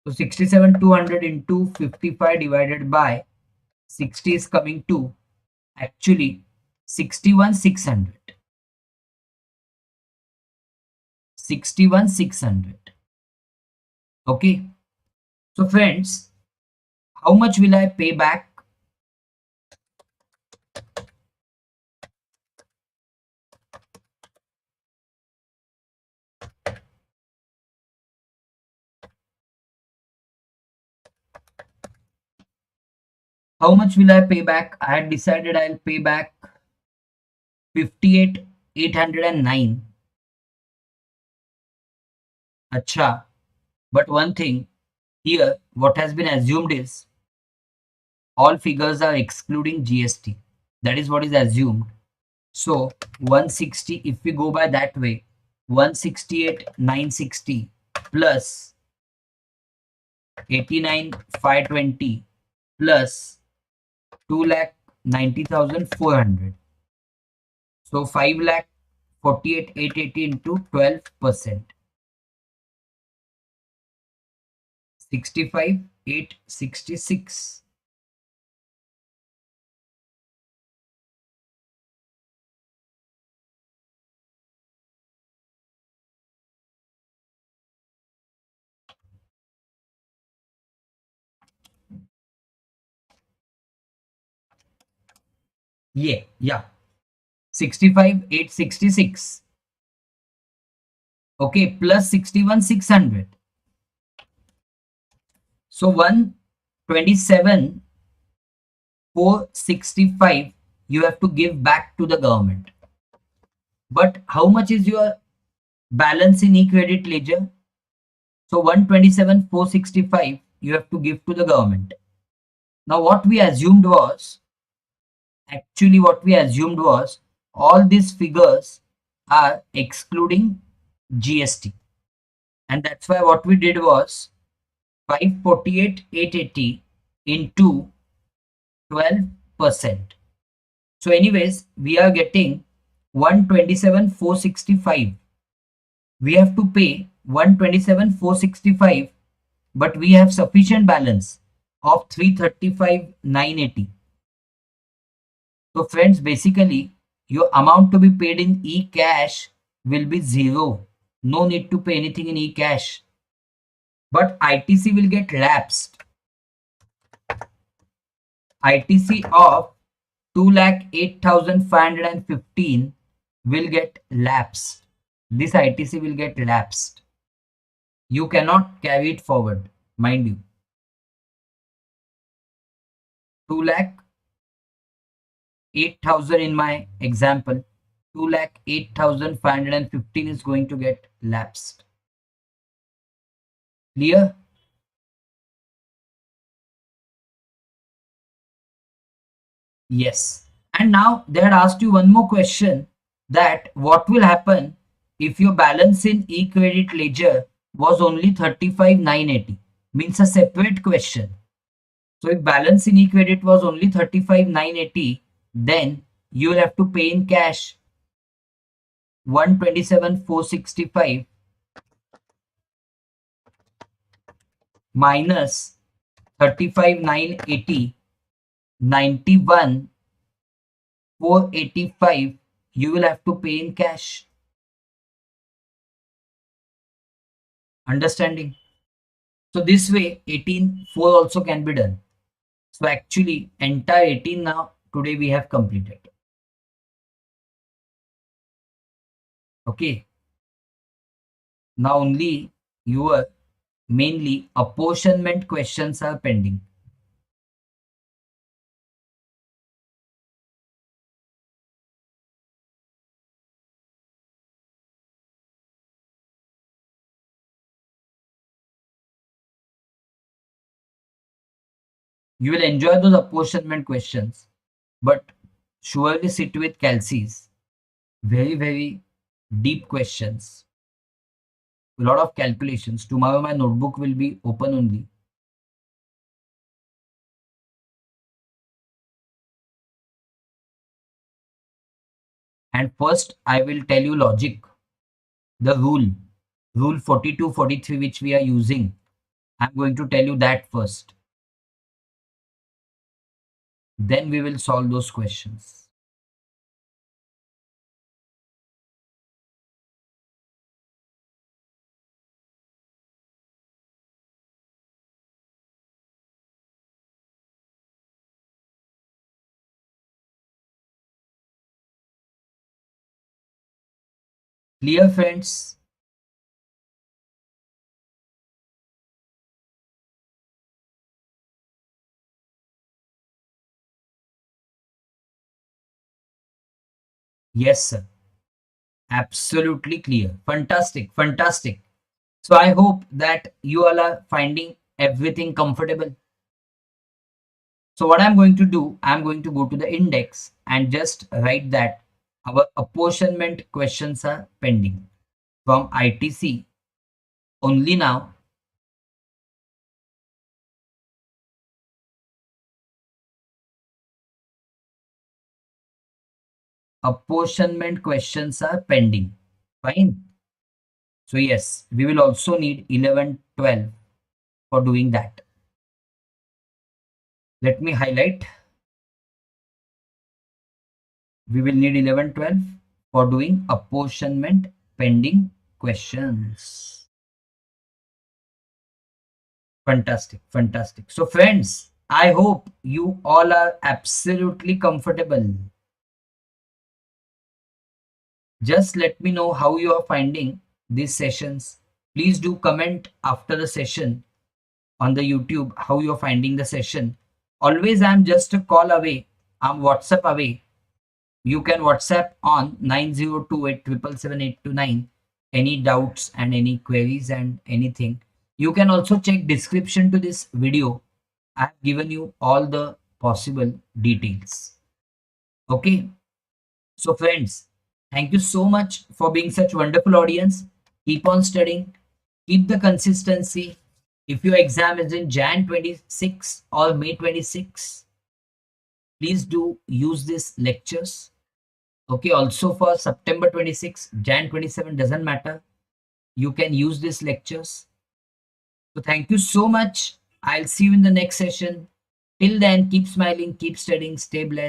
So 67,200 into 55 divided by 60 is coming to actually 61,600. 61,600. Okay. So friends, how much will I pay back? How much will I pay back? I had decided I'll pay back 58,809. Acha. But one thing here, what has been assumed is all figures are excluding GST. That is what is assumed. So 160, if we go by that way, 168,960 plus 89,520 plus 2,90,400. So 5,48,880 into 12%. 65,866. Yeah. 65,866. Okay, plus 61,600. So 127,465 you have to give back to the government. But how much is your balance in e-credit ledger? So 127,465 you have to give to the government. Now what we assumed was all these figures are excluding GST. And that's why what we did was 548,880 into 12%. So anyways, we are getting 127,465. We have to pay 127,465, but we have sufficient balance of 335,980. So friends, basically your amount to be paid in e-cash will be zero. No need to pay anything in e-cash. But ITC will get lapsed. ITC of 2,08,515 will get lapsed. This ITC will get lapsed. You cannot carry it forward, mind you. 2,08,000 in my example, 2,08,515 is going to get lapsed. Clear? Yes. And now they had asked you one more question, that what will happen if your balance in e-credit ledger was only 35,980? Means a separate question. So if balance in e-credit was only 35,980, then you will have to pay in cash 127,465 minus 35,980, 91,485 you will have to pay in cash. Understanding? So this way 18,4 also can be done. So actually entire 18 now today we have completed. Okay. Now only your mainly apportionment questions are pending. You will enjoy those apportionment questions, but surely sit with calces. Very, very deep questions. A lot of calculations. Tomorrow my notebook will be open only. And first I will tell you logic. The rule 42, 43 which we are using. I'm going to tell you that first. Then we will solve those questions. Clear, friends? Yes, sir. Absolutely clear. Fantastic. Fantastic. So I hope that you all are finding everything comfortable. So what I'm going to do, I'm going to go to the index and just write that our apportionment questions are pending from ITC only now. Apportionment questions are pending. Fine. So yes, we will also need 11, 12 for doing that. Let me highlight. We will need 11, 12 for doing apportionment pending questions. Fantastic, fantastic. So friends, I hope you all are absolutely comfortable. Just let me know how you are finding these sessions. Please do comment after the session on the YouTube how you are finding the session. Always I'm just a call away. I'm WhatsApp away. You can WhatsApp on 9028777829. Any doubts and any queries and anything. You can also check description to this video. I have given you all the possible details. Okay. So friends, thank you so much for being such wonderful audience. Keep on studying. Keep the consistency. If your exam is in Jan 26 or May 26, please do use these lectures. Okay, also for September 26, Jan 27 doesn't matter. You can use these lectures. So thank you so much. I'll see you in the next session. Till then, keep smiling, keep studying, stay blessed.